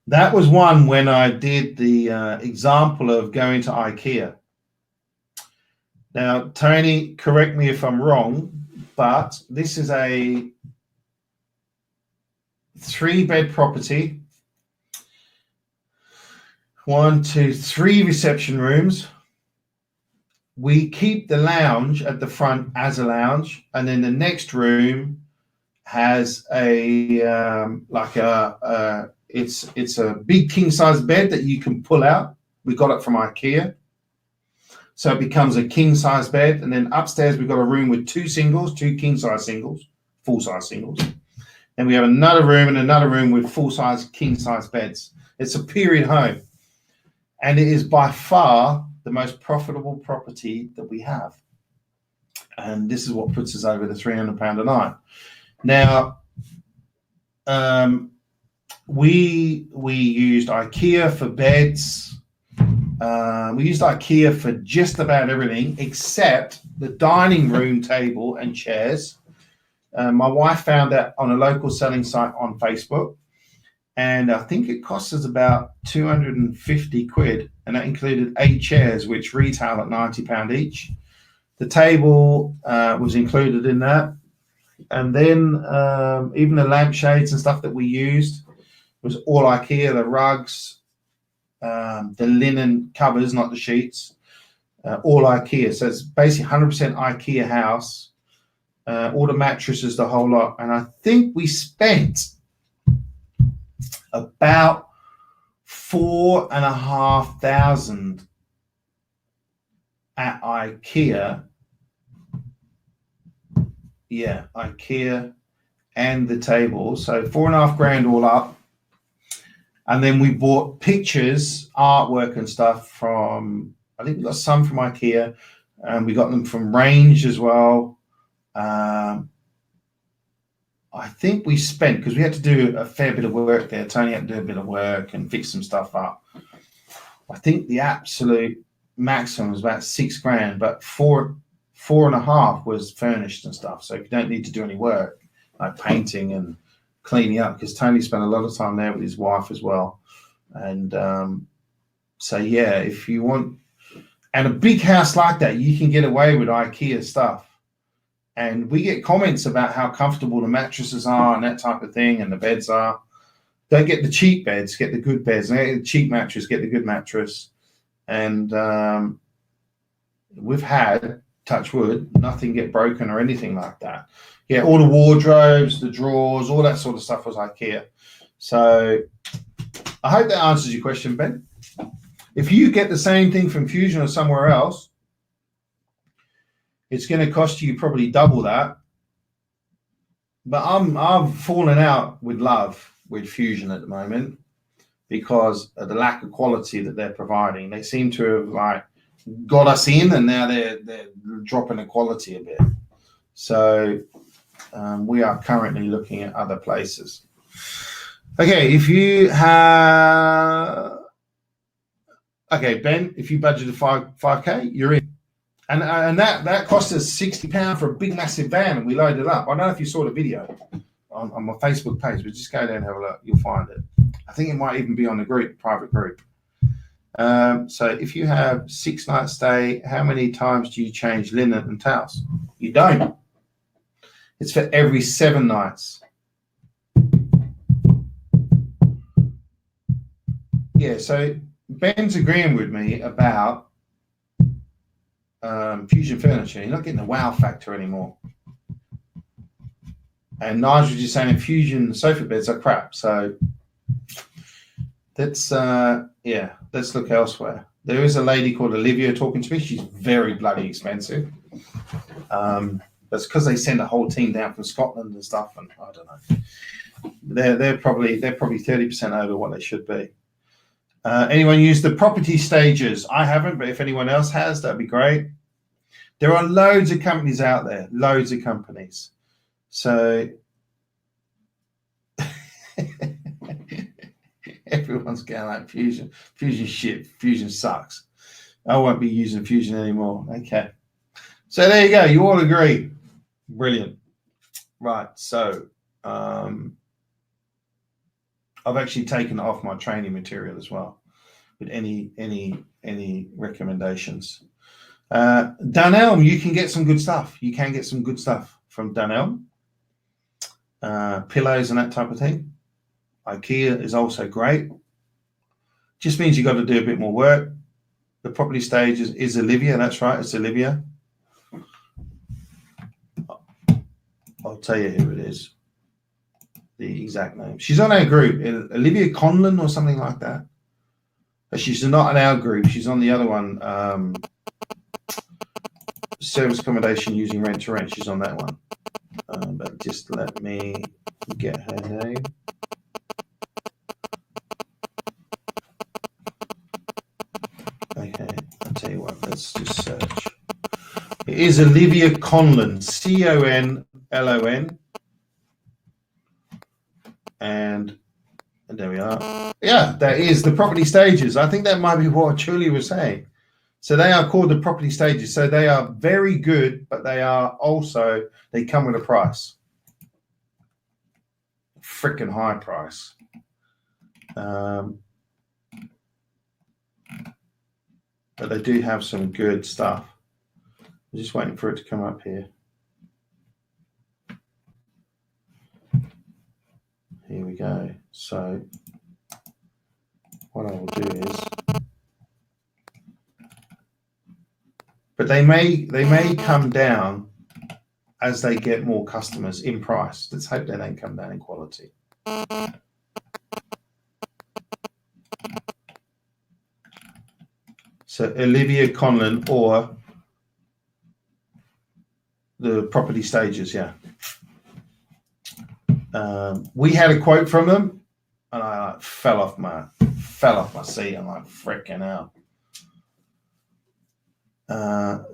that was one when I did the example of going to IKEA. Now, Tony, correct me if I'm wrong, but this is a 3-bed property. 1, 2, 3 reception rooms. We keep the lounge at the front as a lounge, and then the next room has it's a big king size bed that you can pull out. We got it from IKEA. So it becomes a king size bed. And then upstairs, we've got a room with 2 singles, 2 king size singles, full size singles. And we have another room and another room with full size king size beds. It's a period home. And it is by far the most profitable property that we have. And this is what puts us over the £300 a night. Now, we used IKEA for beds. We used IKEA for just about everything except the dining room table and chairs. My wife found that on a local selling site on Facebook, and I think it cost us about 250 quid, and that included 8 chairs, which retail at £90 each. The table was included in that, and then even the lampshades and stuff that we used was all IKEA. The rugs, the linen covers, not the sheets, all IKEA. So it's basically 100% IKEA house. All the mattresses, the whole lot. And I think we spent about 4,500 at IKEA. Yeah, IKEA and the table. So 4.5 grand all up. And then we bought pictures, artwork and stuff from, I think we got some from IKEA, and we got them from Range as well. I think we spent, because we had to do a fair bit of work there. Tony had to do a bit of work and fix some stuff up. I think the absolute maximum was about 6 grand, but 4.5 was furnished and stuff. So if you don't need to do any work, like painting and cleaning up, because Tony spent a lot of time there with his wife as well. And so yeah, if you want, and a big house like that, you can get away with IKEA stuff. And we get comments about how comfortable the mattresses are and that type of thing, and the beds are. Don't get the cheap beds, get the good beds. Don't get the cheap mattress, get the good mattress. And we've had, touch wood, nothing get broken or anything like that. Yeah, all the wardrobes, the drawers, all that sort of stuff was IKEA. So I hope that answers your question, Ben. If you get the same thing from Fusion or somewhere else, it's going to cost you probably double that. But I've fallen out with love with Fusion at the moment because of the lack of quality that they're providing. They seem to have like got us in, and now they're dropping the quality a bit. So we are currently looking at other places. Okay, if you have, okay, Ben, if you budgeted 5K, you're in. And that cost us £60 for a big massive van, and we loaded it up. I don't know if you saw the video on my Facebook page, but just go there and have a look. You'll find it. I think it might even be on the group, private group. So if you have 6 nights stay, how many times do you change linen and towels? You don't. It's for every 7 nights. Yeah, so Ben's agreeing with me about Fusion furniture. You're not getting the wow factor anymore. And Nigel was just saying Fusion sofa beds are crap. So let's let's look elsewhere. There is a lady called Olivia talking to me. She's very bloody expensive. That's because they send a whole team down from Scotland and stuff, and I don't know. They're probably 30% over what they should be. Anyone use the property stages? I haven't, but if anyone else has, that'd be great. There are loads of companies out there, loads of companies. So everyone's going like Fusion. Fusion shit. Fusion sucks. I won't be using Fusion anymore. Okay. So there you go. You all agree. Brilliant. Right. So I've actually taken it off my training material as well with any recommendations. Dunelm, you can get some good stuff. You can get some good stuff from Dunelm. Pillows and that type of thing. IKEA is also great. Just means you've got to do a bit more work. The property stage is Olivia. That's right. It's Olivia. I'll tell you who it is. The exact name. She's on our group. Olivia Conlon or something like that. But she's not in our group. She's on the other one. Service accommodation using rent to rent. She's on that one. But just let me get her name. Okay, I'll tell you what, let's just search. It is Olivia Conlon, Conlon. And there we are. Yeah, that is the property stages. I think that might be what Julie was saying. So they are called the property stages. So they are very good, but they are also, they come with a price. Freaking high price. But they do have some good stuff. I'm just waiting for it to come up here. Here we go. So what I will do is, but they may come down as they get more customers in price. Let's hope they don't come down in quality. So Olivia Conlon or the property stages, yeah. We had a quote from them, and I fell off my seat. I'm like, freaking hell.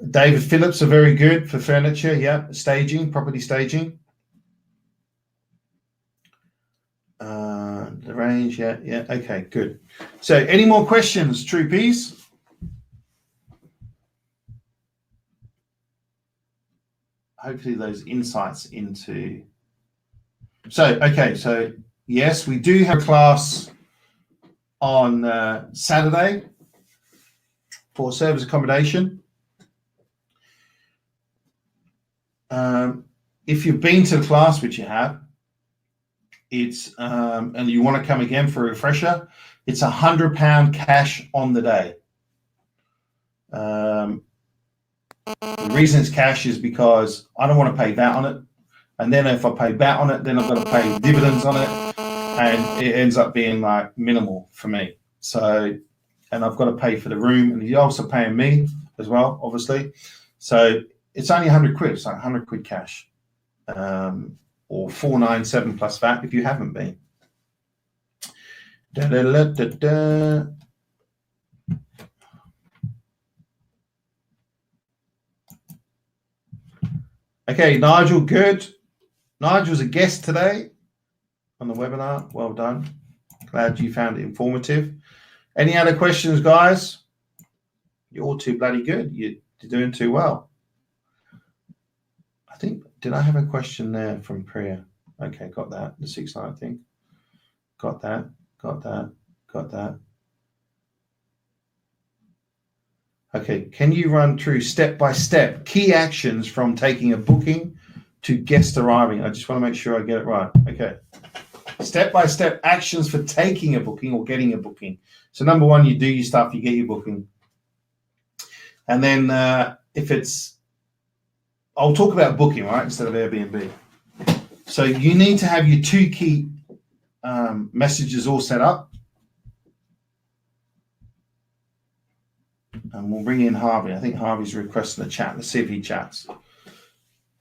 David Phillips are very good for furniture, yeah. Staging, property staging. The range, yeah. Okay, good. So, any more questions, troopies? Hopefully, those insights into. So, okay, so yes, we do have a class on Saturday for service accommodation. If you've been to the class, which you have, it's and you want to come again for a refresher, it's £100 cash on the day. The reason it's cash is because I don't want to pay VAT on it. And then if I pay VAT on it, then I've got to pay dividends on it. And it ends up being like minimal for me. So and I've got to pay for the room, and you're also paying me as well, obviously. So it's only 100 quid. It's like 100 quid cash, or 497 plus VAT if you haven't been. Da, da, da, da, da. Okay, Nigel, good. Nigel's a guest today on the webinar. Well done. Glad you found it informative. Any other questions, guys? You're all too bloody good. You're doing too well. I think, did I have a question there from Priya? Okay, got that. The 6-9 thing. Got that. Got that. Got that. Okay, can you run through step-by-step key actions from taking a booking to guest arriving? I just want to make sure I get it right. Okay. Step-by-step actions for taking a booking or getting a booking. So number one, you do your stuff, you get your booking. And then if it's, I'll talk about booking, right, instead of Airbnb. So you need to have your 2 key messages all set up. And we'll bring in Harvey. I think Harvey's requesting a chat. Let's see if he chats.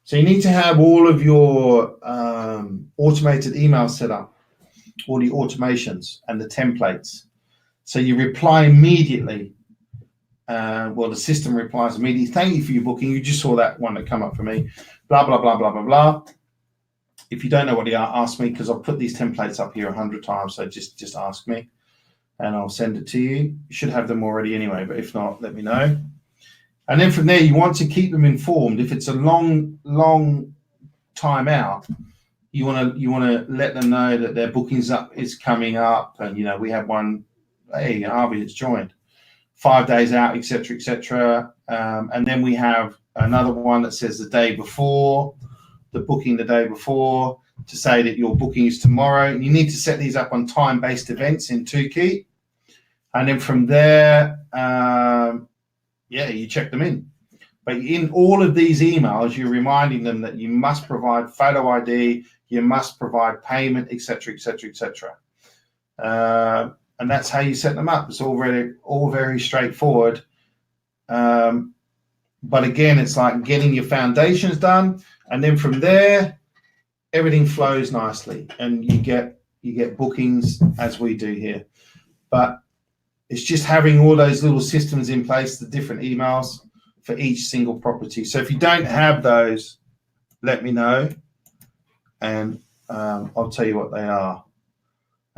So you need to have all of your automated emails set up, all the automations and the templates. So you reply immediately. Well, the system replies immediately. Thank you for your booking. You just saw that one that come up for me. Blah, blah, blah, blah, blah, blah. If you don't know what they are, ask me, because I've put these templates up here 100 times. So just ask me and I'll send it to you. You should have them already anyway, but if not, let me know. And then from there, you want to keep them informed. If it's a long time out, you want to let them know that their bookings is coming up, and we have one. Hey, Harvey, it's joined 5 days out, etc. And then we have another one that says the day before, the booking the day before, to say that your booking is tomorrow. And you need to set these up on time-based events in 2Key, and then from there, you check them in. But in all of these emails, you're reminding them that you must provide photo ID, you must provide payment, etc. And that's how you set them up. It's all very straightforward. But again, it's like getting your foundations done, and then from there, everything flows nicely, and you get bookings as we do here. But it's just having all those little systems in place, the different emails for each single property. So if you don't have those, let me know, and I'll tell you what they are.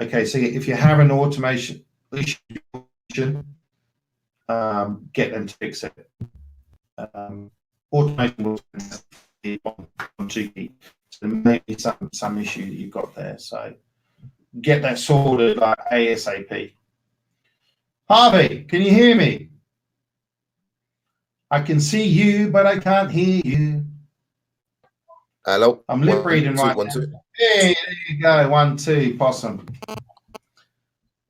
Okay, so if you have an automation issue, get them to fix it. Automation will be on 2Key. So there may be some issue that you've got there. So get that sorted like ASAP. Harvey, can you hear me? I can see you, but I can't hear you. Hello. I'm lip reading right now. Hey, there you go. 1, 2, possum.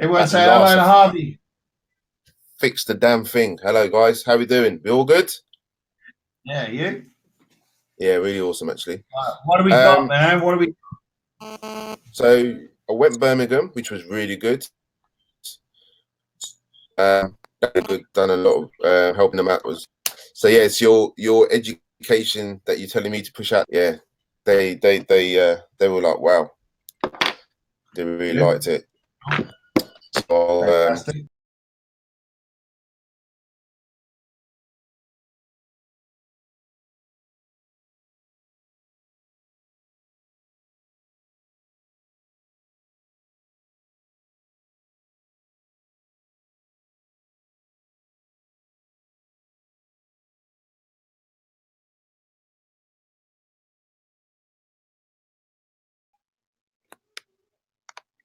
Everyone say hello to Harvey. Fix the damn thing. Hello, guys. How we doing? We all good? Yeah, you? Yeah, really awesome, actually. What do we got, man? What do we? So I went to Birmingham, which was really good. Done a lot of helping them out. So yeah, it's your education that you're telling me to push out. Yeah, they were like, wow, they really liked it. So Fantastic.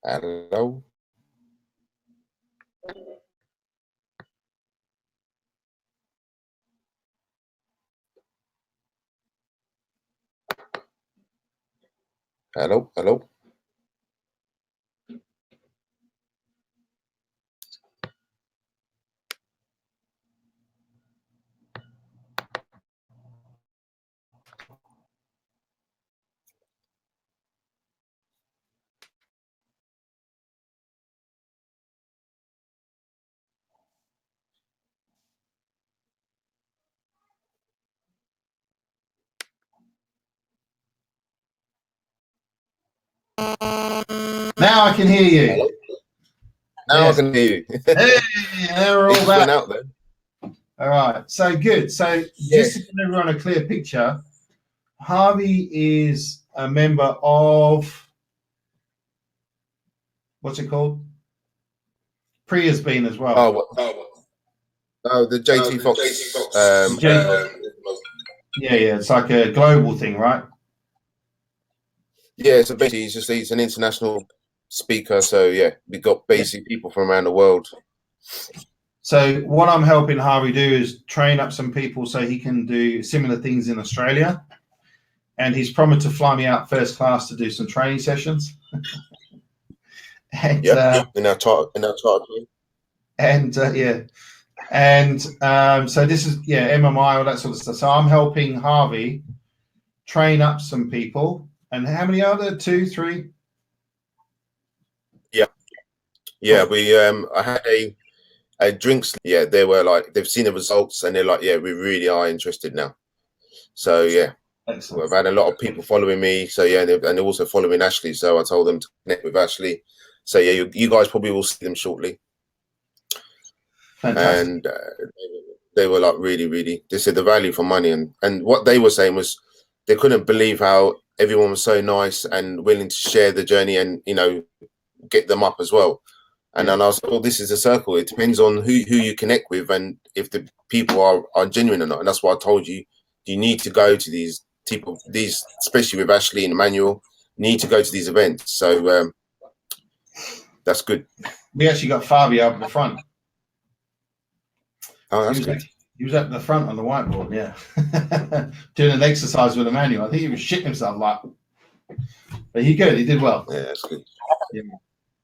hello. Hello. Now I can hear you. Hello? Now Yes. I can hear you. Hey, they're It all just back. went out there. All right. So good. So just to give everyone a clear picture, Harvey is a member of, what's it called? Priya's been as well. The JT Fox. Yeah. It's like a global thing, right? Yeah, so basically he's an international speaker. So yeah, we got basically people from around the world. So what I'm helping Harvey do is train up some people so he can do similar things in Australia. And he's promised to fly me out first class to do some training sessions. And, in our chart. So this is MMI, all that sort of stuff. So I'm helping Harvey train up some people. And how many are there? 2, 3? Yeah, we I had a drinks. Yeah, they were like, they've seen the results and they're like, yeah, we really are interested now. So yeah, excellent. I've had a lot of people following me. So yeah, and they're also following Ashley. So I told them to connect with Ashley. So yeah, you guys probably will see them shortly. Fantastic. And they were like really, they said the value for money, and what they were saying was they couldn't believe how everyone was so nice and willing to share the journey and, you know, get them up as well. And then I was like, well, this is a circle. It depends on who you connect with and if the people are genuine or not. And that's why I told you, you need to go to these people, especially with Ashley and Emmanuel, need to go to these events. So that's good. We actually got Fabio up the front. Oh, that's good. He was up the front on the whiteboard, yeah. Doing an exercise with Emmanuel. I think he was shitting himself like, but he did well. Yeah, that's good.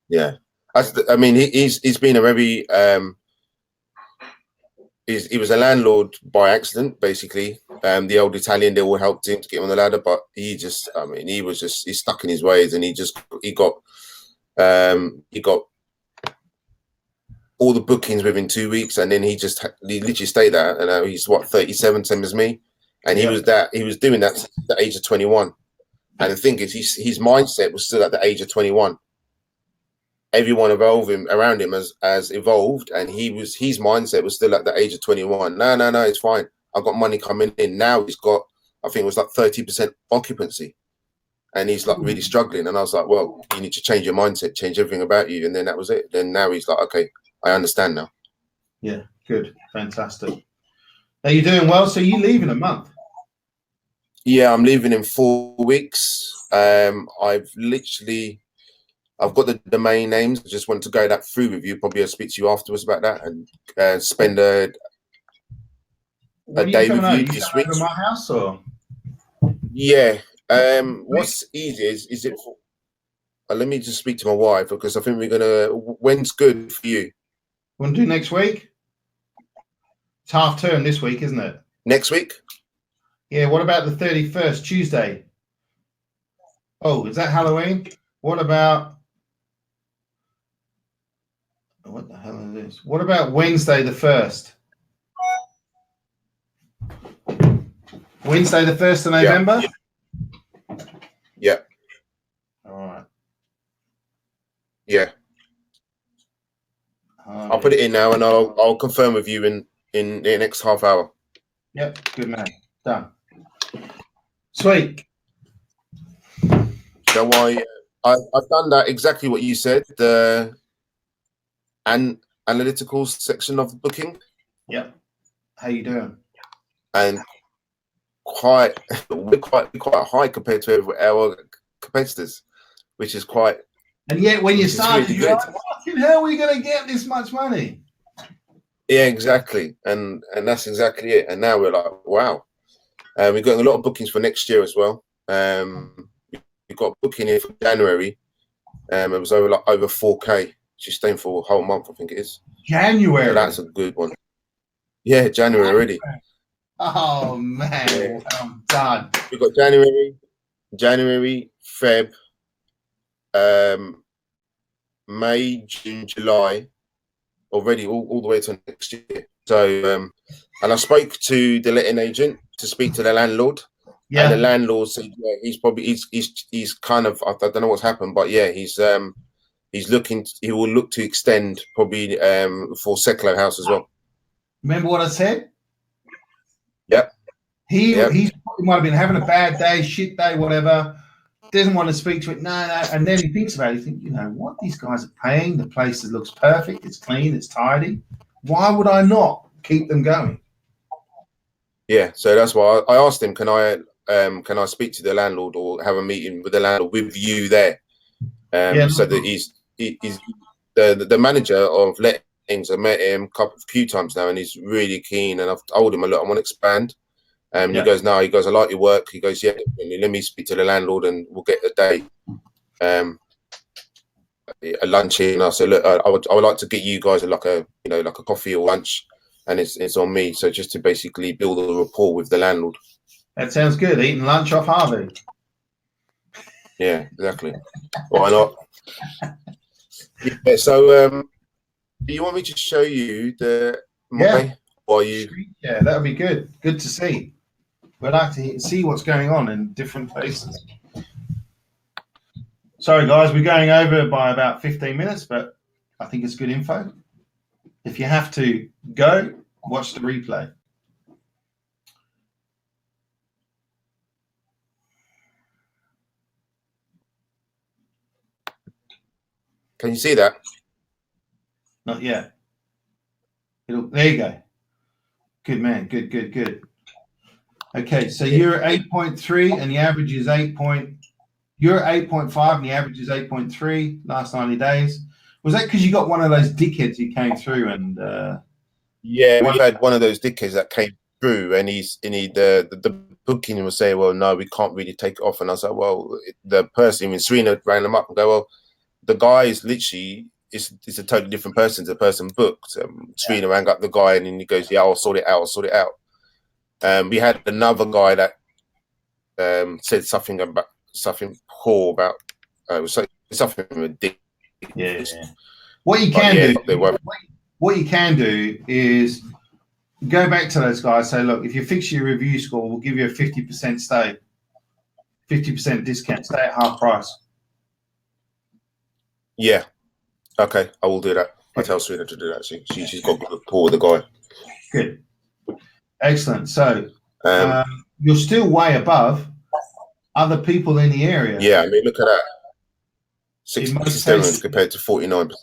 Yeah. I mean, he's been a very he was a landlord by accident, basically. The old Italian, they all helped him to get on the ladder, but he stuck in his ways, and he got all the bookings within 2 weeks, and then he literally stayed there. And he's 37, same as me, and he was doing that at the age of 21. And the thing is, his mindset was still at the age of 21. Everyone around him has evolved, and his mindset was still at the age of 21. No, it's fine. I've got money coming in. Now he's got, I think it was like 30% occupancy, and he's like really struggling. And I was like, well, you need to change your mindset, change everything about you. And then that was it. Then now he's like, okay, I understand now. Yeah, good, fantastic. Now you're doing well. So you leave in a month? Yeah, I'm leaving in 4 weeks. I've got the domain names. I just wanted to go that through with you. Probably I'll speak to you afterwards about that and spend a day with you this week. Over my house or? Yeah. What's easy is it? Let me just speak to my wife, because I think when's good for you? Want to do next week? It's half term this week, isn't it? Next week? Yeah. What about the 31st, Tuesday? Oh, is that Halloween? What about? What the hell is this? What about Wednesday the 1st? Wednesday the 1st of November? Yeah. All right. Yeah. I'll put it in now, and I'll confirm with you in the next half hour. Yep, good man. Done. Sweet. So I've done that exactly what you said. The analytical section of the booking. Yep. How you doing? And we're quite high compared to our competitors, which is quite. And yet, when you started, really you're like, "Fucking hell, are we going to get this much money?" Yeah, exactly, and that's exactly it. And now we're like, wow. We've got a lot of bookings for next year as well. We've got a booking here for January. It was over 4K. She's staying for a whole month, I think it is. January. So that's a good one. Yeah, January already. Oh man, yeah. Well done. We've got January, Feb, May, June, July, already all the way to next year. So, and I spoke to the letting agent to speak to the landlord, Yeah. And the landlord said, yeah, he's kind of, I don't know what's happened, but yeah, he will look to extend probably for Secular House as well. Remember what I said? Yep. He might have been having a bad day, shit day, whatever. Doesn't want to speak to it. No. And then he thinks about it. He thinks, you know what? These guys are paying. The place looks perfect. It's clean. It's tidy. Why would I not keep them going? Yeah. So that's why I asked him, can I speak to the landlord or have a meeting with the landlord with you there? So that he's the manager of lettings. I met him a few times now, and he's really keen. And I've told him, look, I want to expand. He goes, no. He goes, I like your work. He goes, yeah. Let me speak to the landlord, and we'll get a date. A lunch here. And I said, look, I would like to get you guys like a coffee or lunch, and it's on me. So just to basically build a rapport with the landlord. That sounds good. Eating lunch off Harvey. Yeah, exactly. Why not? Yeah. So, do you want me to show you while you? Yeah, that would be good. Good to see. We'd like to see what's going on in different places. Sorry, guys, we're going over by about 15 minutes, but I think it's good info. If you have to go, watch the replay. Can you see that? Not yet. There you go. Good man. Good. Okay, so you're at 8.3 and the average is you're at 8.5 and the average is 8.3 last 90 days. Was that because you got one of those dickheads who came through and yeah, we've had one of those dickheads that came through, and the booking was saying, well, no, we can't really take it off. And I was like, well, the person, Serena rang them up and go, well, the guy is literally it's a totally different person to the person booked. Serena rang up the guy, and then he goes, yeah, I'll sort it out. We had another guy that said something poor about something ridiculous. Yeah. What you can do is go back to those guys. Say, look, if you fix your review score, we'll give you a 50% stay, 50% discount, stay at half price. Yeah. Okay, I will do that. I tell Serena to do that. She's got good rapport with the guy. Good. Excellent. So you're still way above other people in the area. Yeah, I mean, look at that. 67 compared to 49%.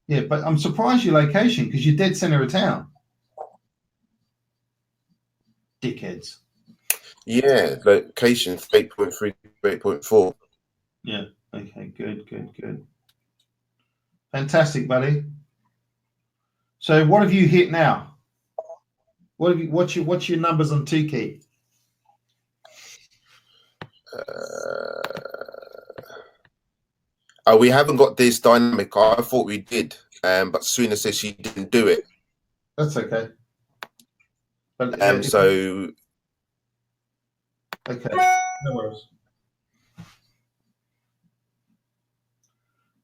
Yeah, but I'm surprised your location because you're dead center of town. Dickheads. Yeah, location 8.3, 8.4. Yeah. Okay. Good. Fantastic, buddy. So, what have you hit now? What's your numbers on Tiki? We haven't got this dynamic. I thought we did, but Serena says she didn't do it. That's okay. But so okay, no worries.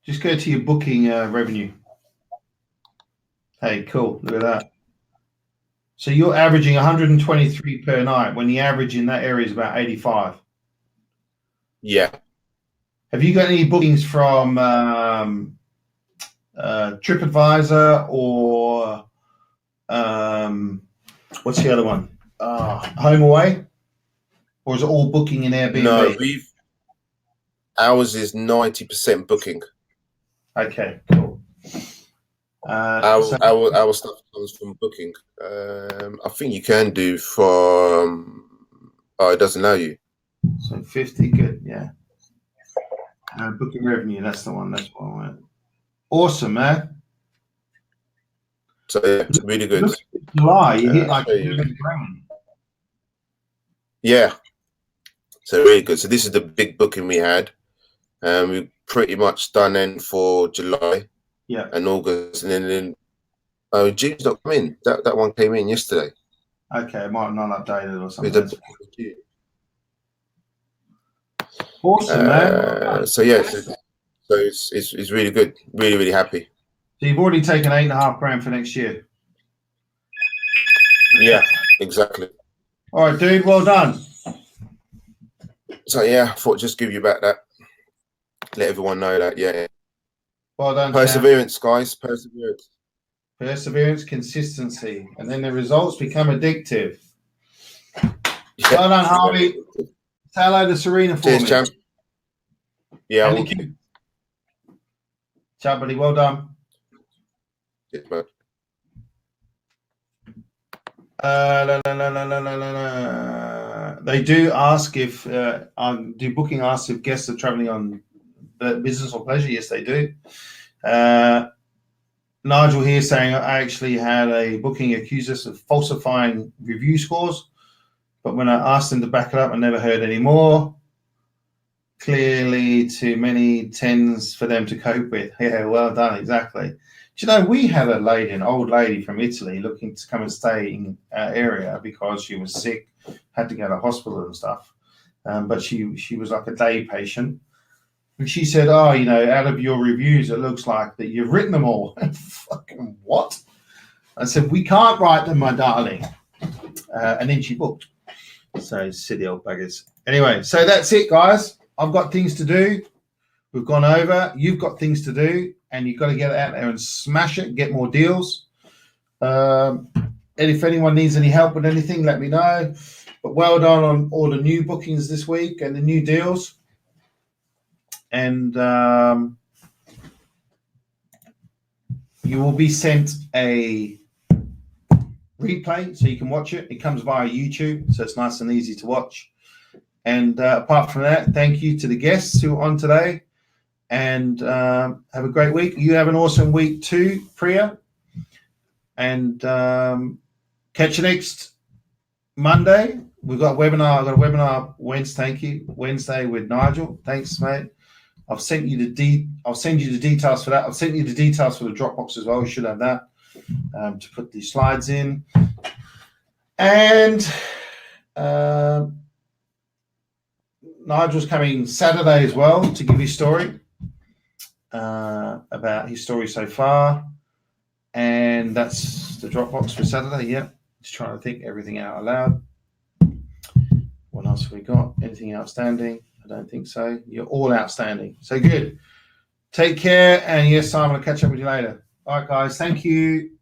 Just go to your booking revenue. Hey, cool. Look at that. So you're averaging 123 per night when the average in that area is about 85. Yeah. Have you got any bookings from TripAdvisor or what's the other one? Home Away? Or is it all booking in Airbnb? No, ours is 90% booking. Okay, cool. Our stuff comes from booking. I think you can do from. Oh, it doesn't allow you. So 50, good, yeah. Booking revenue, that's the one. That's what I want. Awesome, man. So yeah, really good. July, you hit like 11 grand. Yeah. So really good. So this is the big booking we had. We pretty much done then for July. Yeah. And August, and then June's not come in. That one came in yesterday. Okay, it might have not updated or something. Awesome, man. So yeah, so it's really good. Really happy. So you've already taken 8.5 grand for next year. Yeah, exactly. All right, dude. Well done. So yeah, I thought just give you back that. Let everyone know that. Yeah. Well done, Perseverance, guys. Perseverance. Perseverance, consistency, and then the results become addictive. Yeah. Well done, Harvey. Say hello to Serena for Cheers, me. champ. Yeah, And ciao, buddy. Well done. Cheers, bud. They do ask if do booking asks if guests are traveling on business or pleasure. Yes, they do. Nigel here saying I actually had a booking accuse us of falsifying review scores, but when I asked them to back it up, I never heard any more. Clearly too many tens for them to cope with. Yeah, well done, exactly. Do you know, we had a lady, an old lady from Italy looking to come and stay in our area because she was sick, had to go to hospital and stuff. But she was like a day patient. And she said, oh, you know, out of your reviews, it looks like that you've written them all. Fucking what? I said, we can't write them, my darling. And then she booked. So silly old buggers. Anyway, so that's it, guys. I've got things to do. We've gone over. You've got things to do. And you've got to get out there and smash it, get more deals. And if anyone needs any help with anything, let me know. But well done on all the new bookings this week and the new deals. And you will be sent a replay so you can watch it. It comes via YouTube, so it's nice and easy to watch. And apart from that, thank you to the guests who are on today. And have a great week. You have an awesome week too, Priya. And catch you next Monday. We've got a webinar. I've got a webinar Wednesday. Thank you. Wednesday with Nigel. Thanks, mate. I'll send you the details for that. I've sent you the details for the Dropbox as well. You should have that to put the slides in. And Nigel's coming Saturday as well to give his story about his story so far. And that's the Dropbox for Saturday. Yeah, just trying to think everything out aloud. What else have we got? Anything outstanding? I don't think so. You're all outstanding. So good. Take care. And yes, Simon, I'll catch up with you later. All right, guys. Thank you.